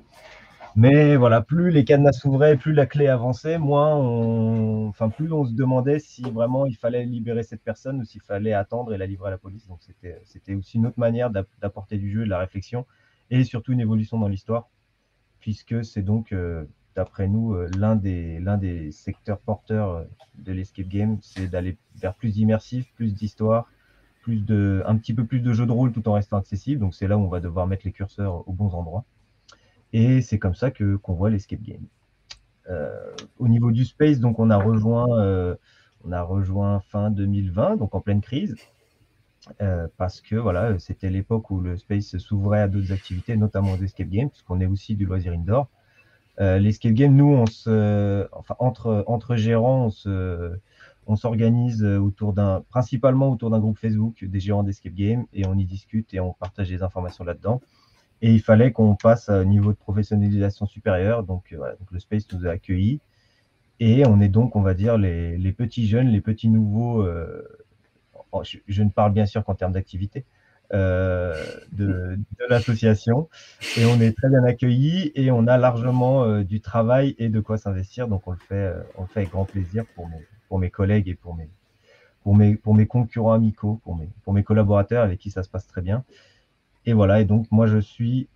Mais voilà, plus les cadenas s'ouvraient, plus la clé avançait, plus on se demandait si vraiment il fallait libérer cette personne ou s'il fallait attendre et la livrer à la police. Donc c'était aussi une autre manière d'apporter du jeu, de la réflexion et surtout une évolution dans l'histoire, puisque c'est donc, d'après nous, l'un des secteurs porteurs de l'escape game, c'est d'aller vers plus d'immersif, plus d'histoire, un petit peu plus de jeu de rôle tout en restant accessible. Donc c'est là où on va devoir mettre les curseurs aux bons endroits. Et c'est comme ça qu'on voit l'escape game. Au niveau du space, donc on a rejoint fin 2020, donc en pleine crise, parce que voilà, c'était l'époque où le space s'ouvrait à d'autres activités, notamment aux escape games, puisqu'on est aussi du loisir indoor. L'escape game, nous, entre gérants, on s'organise principalement autour d'un groupe Facebook des gérants d'escape game, et on y discute et on partage des informations là-dedans. Et il fallait qu'on passe à un niveau de professionnalisation supérieur. Donc, donc le Space nous a accueillis. Et on est donc, on va dire, les petits jeunes, les petits nouveaux. Je ne parle bien sûr qu'en termes d'activité de l'association. Et on est très bien accueillis et on a largement du travail et de quoi s'investir. Donc, on le fait avec grand plaisir pour mes collègues et pour mes concurrents amicaux, pour mes collaborateurs avec qui ça se passe très bien. Et voilà, et donc moi je suis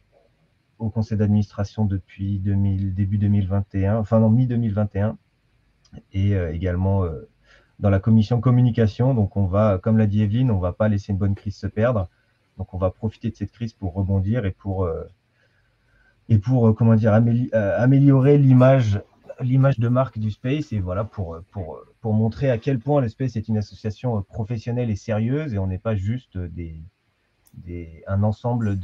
au conseil d'administration depuis début 2021, mi-2021, et également dans la commission communication. Donc, on va, comme l'a dit Evelyne, on ne va pas laisser une bonne crise se perdre. Donc, on va profiter de cette crise pour rebondir et pour comment dire, améliorer l'image de marque du Space, et voilà, pour montrer à quel point le Space est une association professionnelle et sérieuse, et on n'est pas juste un ensemble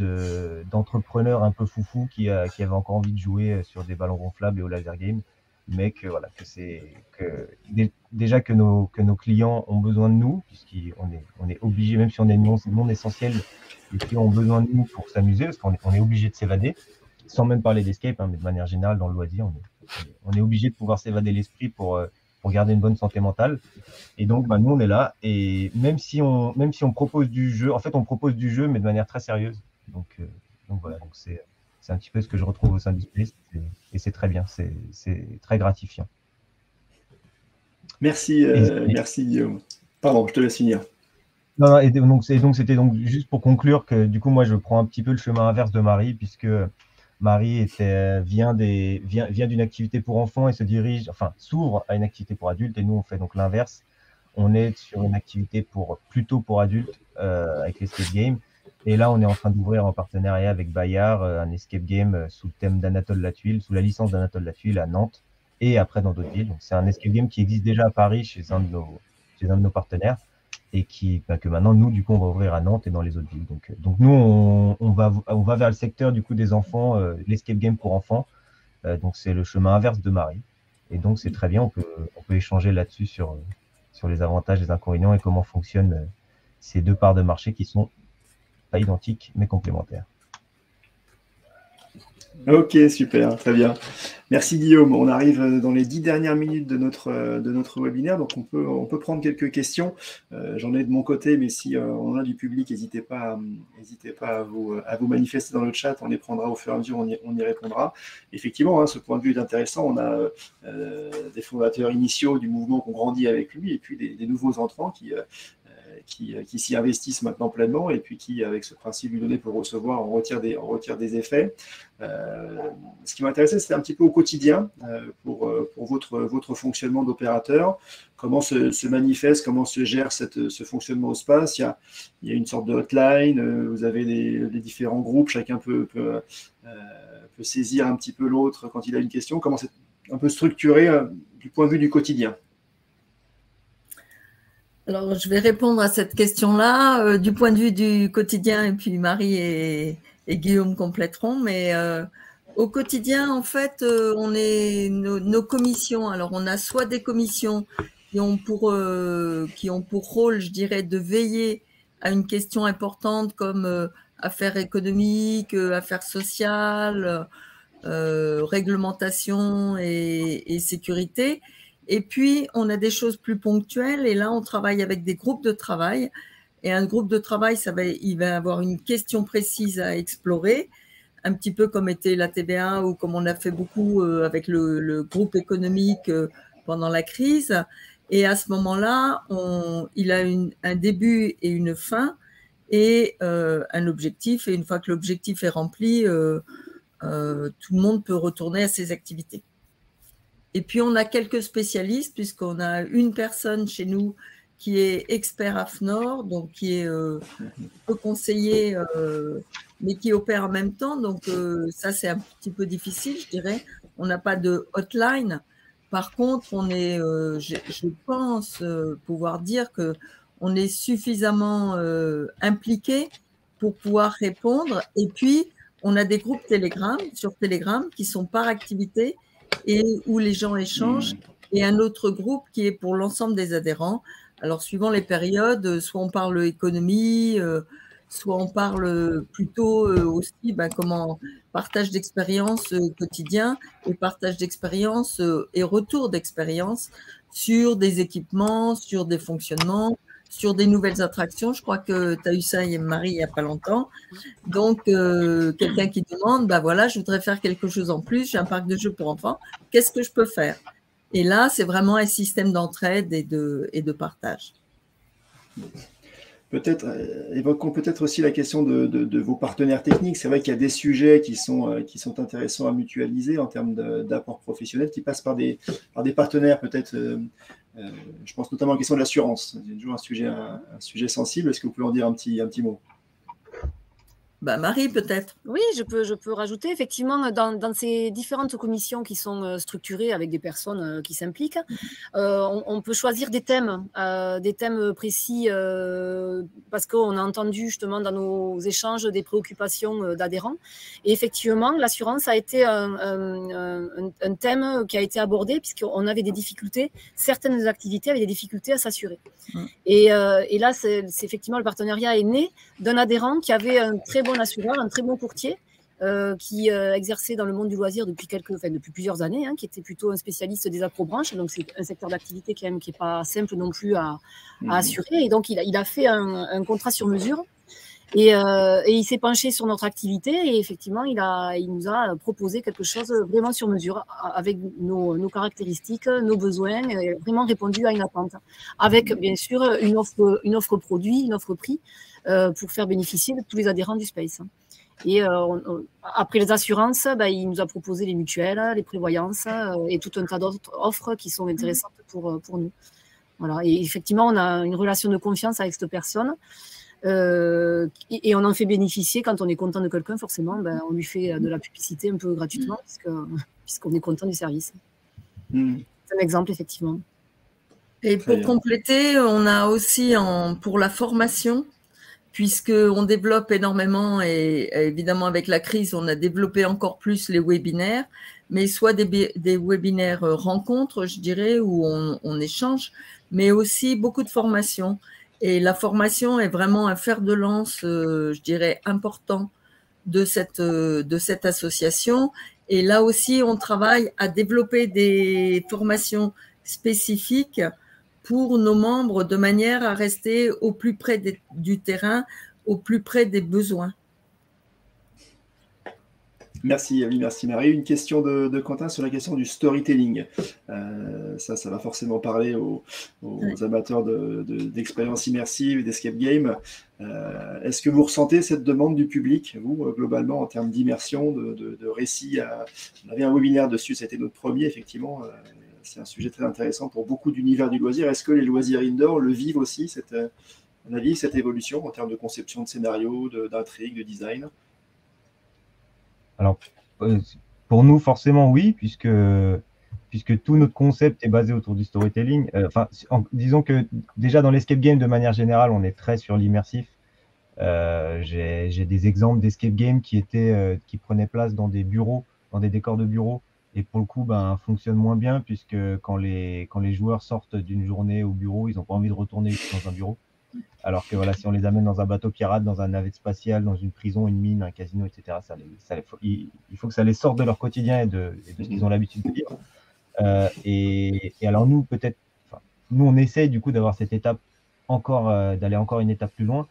d'entrepreneurs un peu foufous qui avaient encore envie de jouer sur des ballons gonflables et au laser game, mais que voilà, déjà que nos clients ont besoin de nous, puisqu'on est obligé, même si on est non essentiel, les clients ont besoin de nous pour s'amuser, parce qu'on est obligé de s'évader, sans même parler d'escape, hein, mais de manière générale, dans le loisir, on est obligé de pouvoir s'évader l'esprit pour garder une bonne santé mentale. Et donc, nous, on est là. Et même si on propose du jeu, en fait, on propose du jeu, mais de manière très sérieuse. Donc voilà, donc c'est un petit peu ce que je retrouve au sein du Space. Et c'est très bien, c'est très gratifiant. Merci, merci Guillaume. Pardon, je te laisse finir. Non, et donc c'était donc juste pour conclure que du coup, moi, je prends un petit peu le chemin inverse de Marie, puisque Marie vient d'une activité pour enfants et s'ouvre à une activité pour adultes, et nous on fait donc l'inverse. On est sur une activité plutôt pour adultes avec l'escape game, et là on est en train d'ouvrir en partenariat avec Bayard un escape game sous le thème d'Anatole Latuile, sous la licence d'Anatole Latuile à Nantes et après dans d'autres villes. Donc c'est un escape game qui existe déjà à Paris chez un de nos partenaires, et que maintenant, nous, du coup, on va ouvrir à Nantes et dans les autres villes. Donc nous, on va vers le secteur, du coup, des enfants, l'escape game pour enfants. Donc, c'est le chemin inverse de Marie. Et donc, c'est très bien, on peut échanger là-dessus sur les avantages, les inconvénients et comment fonctionnent ces deux parts de marché qui sont pas identiques, mais complémentaires. Ok, super, très bien. Merci Guillaume. On arrive dans les 10 dernières minutes de notre webinaire, donc on peut prendre quelques questions. J'en ai de mon côté, mais si on en a du public, n'hésitez pas à vous manifester dans le chat, on les prendra au fur et à mesure, on y répondra. Effectivement, hein, ce point de vue est intéressant. On a des fondateurs initiaux du mouvement qu'on grandit avec lui, et puis des nouveaux entrants qui s'y investissent maintenant pleinement, et puis qui, avec ce principe du donner pour recevoir, on retire des effets. Ce qui m'intéressait, c'était un petit peu au quotidien, pour votre fonctionnement d'opérateur, comment se manifeste, comment se gère ce fonctionnement au space. Il y a une sorte de hotline, vous avez les différents groupes, chacun peut saisir un petit peu l'autre quand il a une question. Comment c'est un peu structuré du point de vue du quotidien? Alors, je vais répondre à cette question-là du point de vue du quotidien, et puis Marie et Guillaume compléteront. Mais au quotidien, en fait, on est nos commissions. Alors, on a soit des commissions qui ont pour rôle, je dirais, de veiller à une question importante comme affaires économiques, affaires sociales, réglementation et sécurité. Et puis, on a des choses plus ponctuelles, et là, on travaille avec des groupes de travail. Et un groupe de travail, il va avoir une question précise à explorer, un petit peu comme était la TBA ou comme on a fait beaucoup avec le groupe économique pendant la crise. Et à ce moment-là, il a un début et une fin et un objectif. Et une fois que l'objectif est rempli, tout le monde peut retourner à ses activités. Et puis, on a quelques spécialistes, puisqu'on a une personne chez nous qui est expert AFNOR, donc qui est peu conseiller, mais qui opère en même temps. Donc, ça, c'est un petit peu difficile, je dirais. On n'a pas de hotline. Par contre, je pense pouvoir dire qu'on est suffisamment impliqué pour pouvoir répondre. Et puis, on a des groupes sur Telegram qui sont par activité et où les gens échangent, et un autre groupe qui est pour l'ensemble des adhérents. Alors, suivant les périodes, soit on parle économie, soit on parle plutôt aussi comment partage d'expérience quotidien, et partage d'expérience et retour d'expérience sur des équipements, sur des fonctionnements, sur des nouvelles attractions. Je crois que tu as eu ça, Marie, il n'y a pas longtemps. Donc, quelqu'un qui demande, voilà, je voudrais faire quelque chose en plus, j'ai un parc de jeux pour enfants, qu'est-ce que je peux faire? Et là, c'est vraiment un système d'entraide et de partage. Évoquons peut-être aussi la question de vos partenaires techniques. C'est vrai qu'il y a des sujets qui sont intéressants à mutualiser en termes d'apport professionnel, qui passent par des partenaires peut-être Je pense notamment à la question de l'assurance. C'est toujours un sujet sensible. Est-ce que vous pouvez en dire un petit mot? Marie, peut-être. Oui, je peux rajouter, effectivement, dans ces différentes commissions qui sont structurées avec des personnes qui s'impliquent, on peut choisir des thèmes précis, parce qu'on a entendu justement dans nos échanges des préoccupations d'adhérents. Et effectivement, l'assurance a été un thème qui a été abordé, puisqu'on avait des difficultés, certaines activités avaient des difficultés à s'assurer. Et là, c'est effectivement, le partenariat est né d'un adhérent qui avait un très bon assureur, un très bon courtier, qui exerçait dans le monde du loisir depuis plusieurs années, qui était plutôt un spécialiste des accrobranches. Donc, c'est un secteur d'activité quand même qui n'est pas simple non plus à assurer. Et donc, il a fait un contrat sur mesure. Et il s'est penché sur notre activité et effectivement, il nous a proposé quelque chose vraiment sur mesure, avec nos caractéristiques, nos besoins, et vraiment répondu à une attente, avec bien sûr une offre produit, une offre prix, pour faire bénéficier de tous les adhérents du Space. Et après les assurances, il nous a proposé les mutuelles, les prévoyances et tout un tas d'autres offres qui sont intéressantes pour nous. Voilà. Et effectivement, on a une relation de confiance avec cette personne. Et on en fait bénéficier quand on est content de quelqu'un, forcément, on lui fait de la publicité un peu gratuitement, puisqu'on est content du service. C'est un exemple, effectivement. Et pour compléter, on a aussi pour la formation, puisqu'on développe énormément, et évidemment avec la crise, on a développé encore plus les webinaires, mais soit des webinaires rencontres, je dirais, où on échange, mais aussi beaucoup de formations. Et la formation est vraiment un fer de lance, je dirais, important de cette association. Et là aussi, on travaille à développer des formations spécifiques pour nos membres de manière à rester au plus près du terrain, au plus près des besoins. Merci Marie. Une question de Quentin sur la question du storytelling. Ça va forcément parler aux amateurs d'expériences immersives et d'escape game. Est-ce que vous ressentez cette demande du public, vous, globalement, en termes d'immersion, de récits On avait un webinaire dessus, c'était notre premier, effectivement. C'est un sujet très intéressant pour beaucoup d'univers du loisir. Est-ce que les loisirs indoor le vivent aussi, cette évolution en termes de conception de scénario, d'intrigue, de design? Alors, pour nous, forcément, oui, puisque tout notre concept est basé autour du storytelling. Disons que déjà dans l'escape game, de manière générale, on est très sur l'immersif. J'ai des exemples d'escape game qui prenaient place dans des bureaux, dans des décors de bureaux, et pour le coup, fonctionnent moins bien, puisque quand les joueurs sortent d'une journée au bureau, ils n'ont pas envie de retourner dans un bureau. Alors que voilà, si on les amène dans un bateau pirate, dans un navette spatial, dans une prison, une mine, un casino, etc., il faut que ça les sorte de leur quotidien et de ce qu'ils ont l'habitude de vivre. Et alors nous, on essaye du coup d'avoir cette étape d'aller encore une étape plus loin.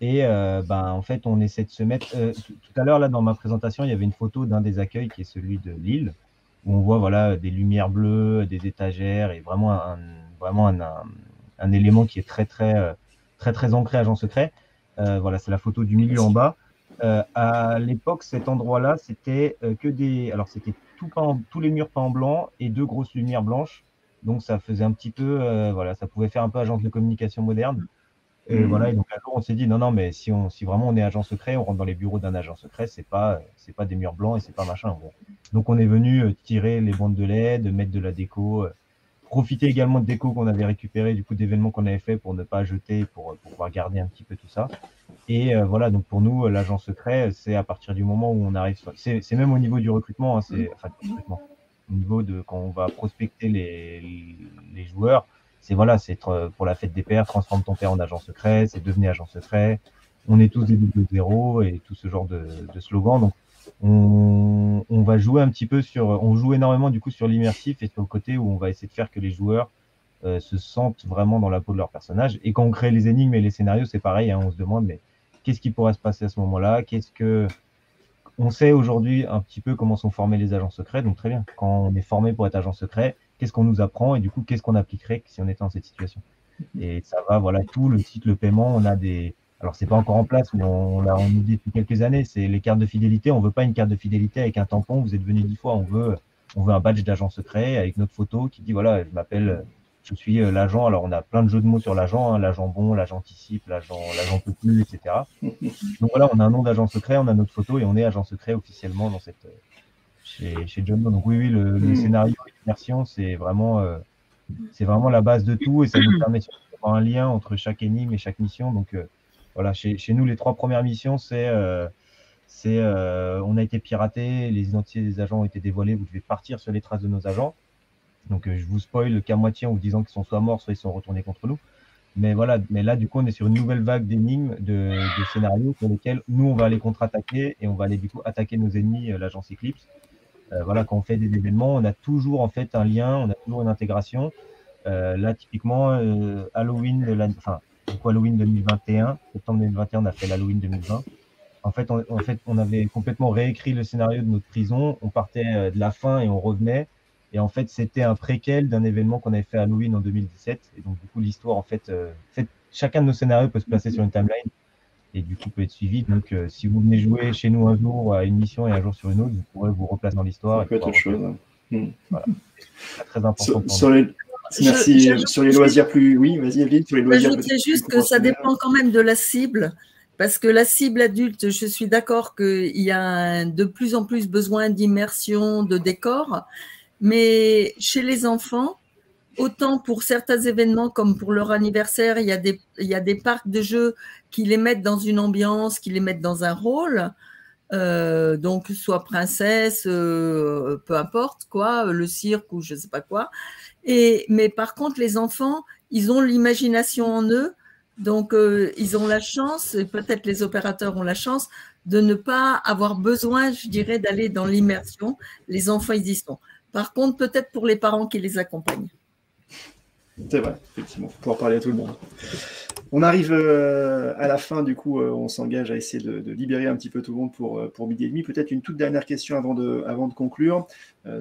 Et en fait, on essaie de se mettre. Tout à l'heure, là, dans ma présentation, il y avait une photo d'un des accueils qui est celui de Lille, où on voit des lumières bleues, des étagères, et vraiment un élément qui est très ancré Agent Secret. C'est la photo du milieu en bas. À l'époque, cet endroit-là, c'était c'était tous les murs peints en blanc et 2 grosses lumières blanches. Donc, ça faisait un petit peu, ça pouvait faire un peu agence de communication moderne. Et voilà, et donc un jour, on s'est dit, non, mais si vraiment on est agent secret, on rentre dans les bureaux d'un agent secret, c'est pas des murs blancs et c'est pas machin. Bon. Donc, on est venu tirer les bandes de LED, mettre de la déco, profiter également de déco qu'on avait récupéré, du coup, d'événements qu'on avait fait pour ne pas jeter, pour pouvoir garder un petit peu tout ça. Et voilà, donc pour nous, l'agent secret, c'est à partir du moment où on arrive c'est même au niveau du recrutement, au niveau de quand on va prospecter les joueurs, c'est pour la fête des pères, transforme ton père en agent secret, c'est devenir agent secret, on est tous des double zéro et tout ce genre de slogan. Donc, on va jouer un petit peu on joue énormément du coup sur l'immersif et sur le côté où on va essayer de faire que les joueurs se sentent vraiment dans la peau de leur personnage. Et quand on crée les énigmes et les scénarios, c'est pareil, on se demande, mais qu'est-ce qui pourrait se passer à ce moment-là? On sait aujourd'hui un petit peu comment sont formés les agents secrets, donc très bien. Quand on est formé pour être agent secret, qu'est-ce qu'on nous apprend et du coup, qu'est-ce qu'on appliquerait si on était dans cette situation? Et ça va, tout, le site, le paiement, on a alors c'est pas encore en place, mais on nous dit depuis quelques années, c'est les cartes de fidélité. On veut pas une carte de fidélité avec un tampon, vous êtes venu 10 fois, on veut un badge d'agent secret avec notre photo qui dit, voilà, je m'appelle je suis l'agent. Alors, on a plein de jeux de mots sur l'agent, hein, l'agent bon, l'agent anticipe, l'agent peut plus, etc. Donc voilà, on a un nom d'agent secret, on a notre photo et on est agent secret officiellement dans chez John Doe. Donc oui, le scénario et l'immersion, c'est vraiment la base de tout et ça nous permet d'avoir un lien entre chaque énigme et chaque mission. Donc voilà, chez nous, les 3 premières missions, on a été piraté, les identités des agents ont été dévoilées, vous devez partir sur les traces de nos agents. Donc je vous spoil qu'à moitié en vous disant qu'ils sont soit morts, soit ils sont retournés contre nous. Mais voilà, mais là, du coup, on est sur une nouvelle vague d'énigmes, de scénarios sur lesquels nous, on va aller contre-attaquer et on va aller du coup attaquer nos ennemis, l'agence Eclipse. Voilà, quand on fait des événements, on a toujours en fait un lien, on a toujours une intégration. Là, typiquement, Halloween Halloween 2021, septembre 2021, on a fait l'Halloween 2020. En fait, on avait complètement réécrit le scénario de notre prison. On partait de la fin et on revenait. Et en fait, c'était un préquel d'un événement qu'on avait fait à Halloween en 2017. Et donc, du coup, l'histoire, en fait, chacun de nos scénarios peut se placer sur une timeline et du coup peut être suivi. Donc, si vous venez jouer chez nous un jour à une mission et un jour sur une autre, vous pourrez vous replacer dans l'histoire. Ça peut être autre chose. Voilà. C'est très important. Merci. Sur les loisirs plus… Oui, vas-y, Evelyne. Sur les loisirs j'ajouterais juste que ça dépend quand même de la cible. Parce que la cible adulte, je suis d'accord qu'il y a de plus en plus besoin d'immersion, de décor. Mais chez les enfants, autant pour certains événements comme pour leur anniversaire, il y a des parcs de jeux qui les mettent dans une ambiance, qui les mettent dans un rôle. Donc, soit princesse, peu importe quoi, le cirque ou je ne sais pas quoi. Mais par contre, les enfants, ils ont l'imagination en eux. Donc, ils ont la chance, et peut-être les opérateurs ont la chance, de ne pas avoir besoin, je dirais, d'aller dans l'immersion. Les enfants, ils y sont. Par contre, peut-être pour les parents qui les accompagnent. C'est vrai, effectivement, il faut pouvoir parler à tout le monde. On arrive à la fin, du coup, on s'engage à essayer de libérer un petit peu tout le monde pour midi et demi. Peut-être une toute dernière question avant de conclure.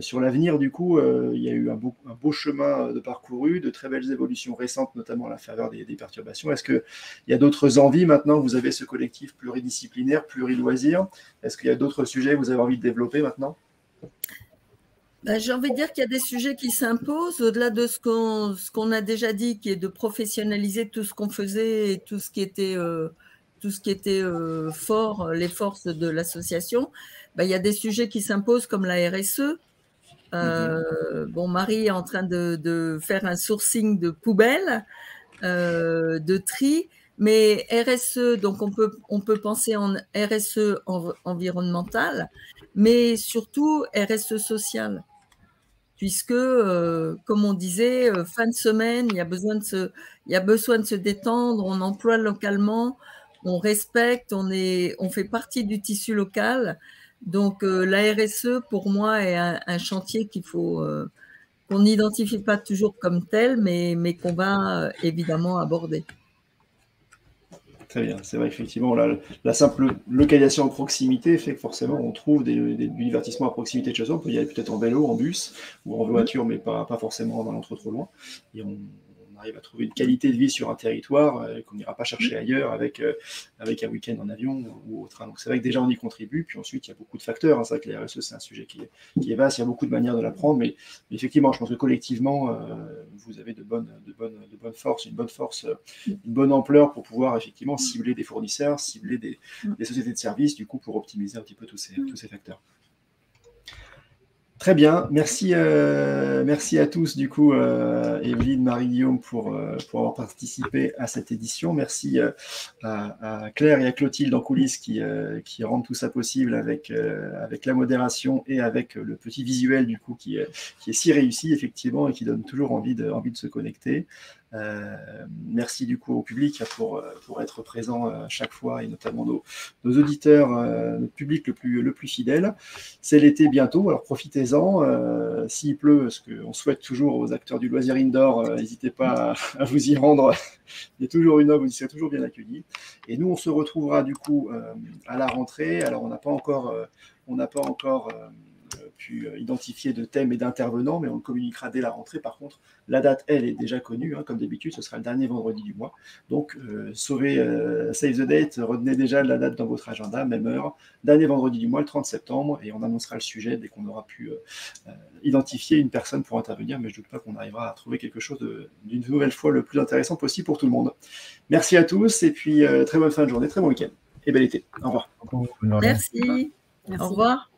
Sur l'avenir, du coup, il y a eu un beau chemin de parcouru, de très belles évolutions récentes, notamment à la faveur des perturbations. Est-ce qu'il y a d'autres envies maintenant? Vous avez ce collectif pluridisciplinaire, pluriloisir. Est-ce qu'il y a d'autres sujets que vous avez envie de développer maintenant? J'ai envie de dire qu'il y a des sujets qui s'imposent, au-delà de ce qu'on a déjà dit, qui est de professionnaliser tout ce qu'on faisait et tout ce qui était fort, les forces de l'association. Il y a des sujets qui s'imposent comme la RSE. Marie est en train de faire un sourcing de poubelles, de tri, mais RSE, donc on peut penser en RSE environnementale, mais surtout RSE sociale. Puisque, comme on disait, fin de semaine, il y a besoin de se détendre, on emploie localement, on respecte, on fait partie du tissu local. Donc, la RSE, pour moi, est un chantier qu'on n'identifie pas toujours comme tel, mais qu'on va évidemment aborder. Très bien, c'est vrai qu'effectivement, la simple localisation en proximité fait que forcément on trouve du divertissement à proximité de chez soi. On peut y aller peut-être en vélo, en bus ou en voiture, mais pas forcément en allant trop loin. Et on arrive à trouver une qualité de vie sur un territoire qu'on n'ira pas chercher ailleurs avec un week-end en avion ou au train. Donc c'est vrai que déjà on y contribue, puis ensuite il y a beaucoup de facteurs. C'est vrai que la RSE c'est un sujet qui est vaste, il y a beaucoup de manières de l'apprendre, mais effectivement je pense que collectivement vous avez de bonnes forces, une bonne ampleur pour pouvoir effectivement cibler des fournisseurs, cibler des sociétés de services, du coup pour optimiser un petit peu tous ces facteurs. Très bien, merci à tous du coup, Evelyne, Marie-Guillaume pour avoir participé à cette édition. Merci à Claire et à Clotilde en coulisses qui rendent tout ça possible avec la modération et avec le petit visuel du coup qui est si réussi effectivement et qui donne toujours envie de se connecter. Merci du coup au public pour être présent à chaque fois et notamment nos auditeurs, notre public le plus fidèle. C'est l'été bientôt, alors profitez-en. S'il pleut, ce qu'on souhaite toujours aux acteurs du loisir indoor, n'hésitez pas à vous y rendre. Il y a toujours une offre, vous serez toujours bien accueillis. Et nous, on se retrouvera du coup à la rentrée. Alors, on n'a pas encore pu identifier de thèmes et d'intervenants, mais on le communiquera dès la rentrée. Par contre, la date, elle, est déjà connue, hein, comme d'habitude, ce sera le dernier vendredi du mois. Donc, save the date, retenez déjà la date dans votre agenda, même heure, dernier vendredi du mois, le 30 septembre, et on annoncera le sujet dès qu'on aura pu identifier une personne pour intervenir, mais je ne doute pas qu'on arrivera à trouver quelque chose d'une nouvelle fois le plus intéressant possible pour tout le monde. Merci à tous, et puis très bonne fin de journée, très bon week-end, et bel été. Au revoir. Merci. Au revoir.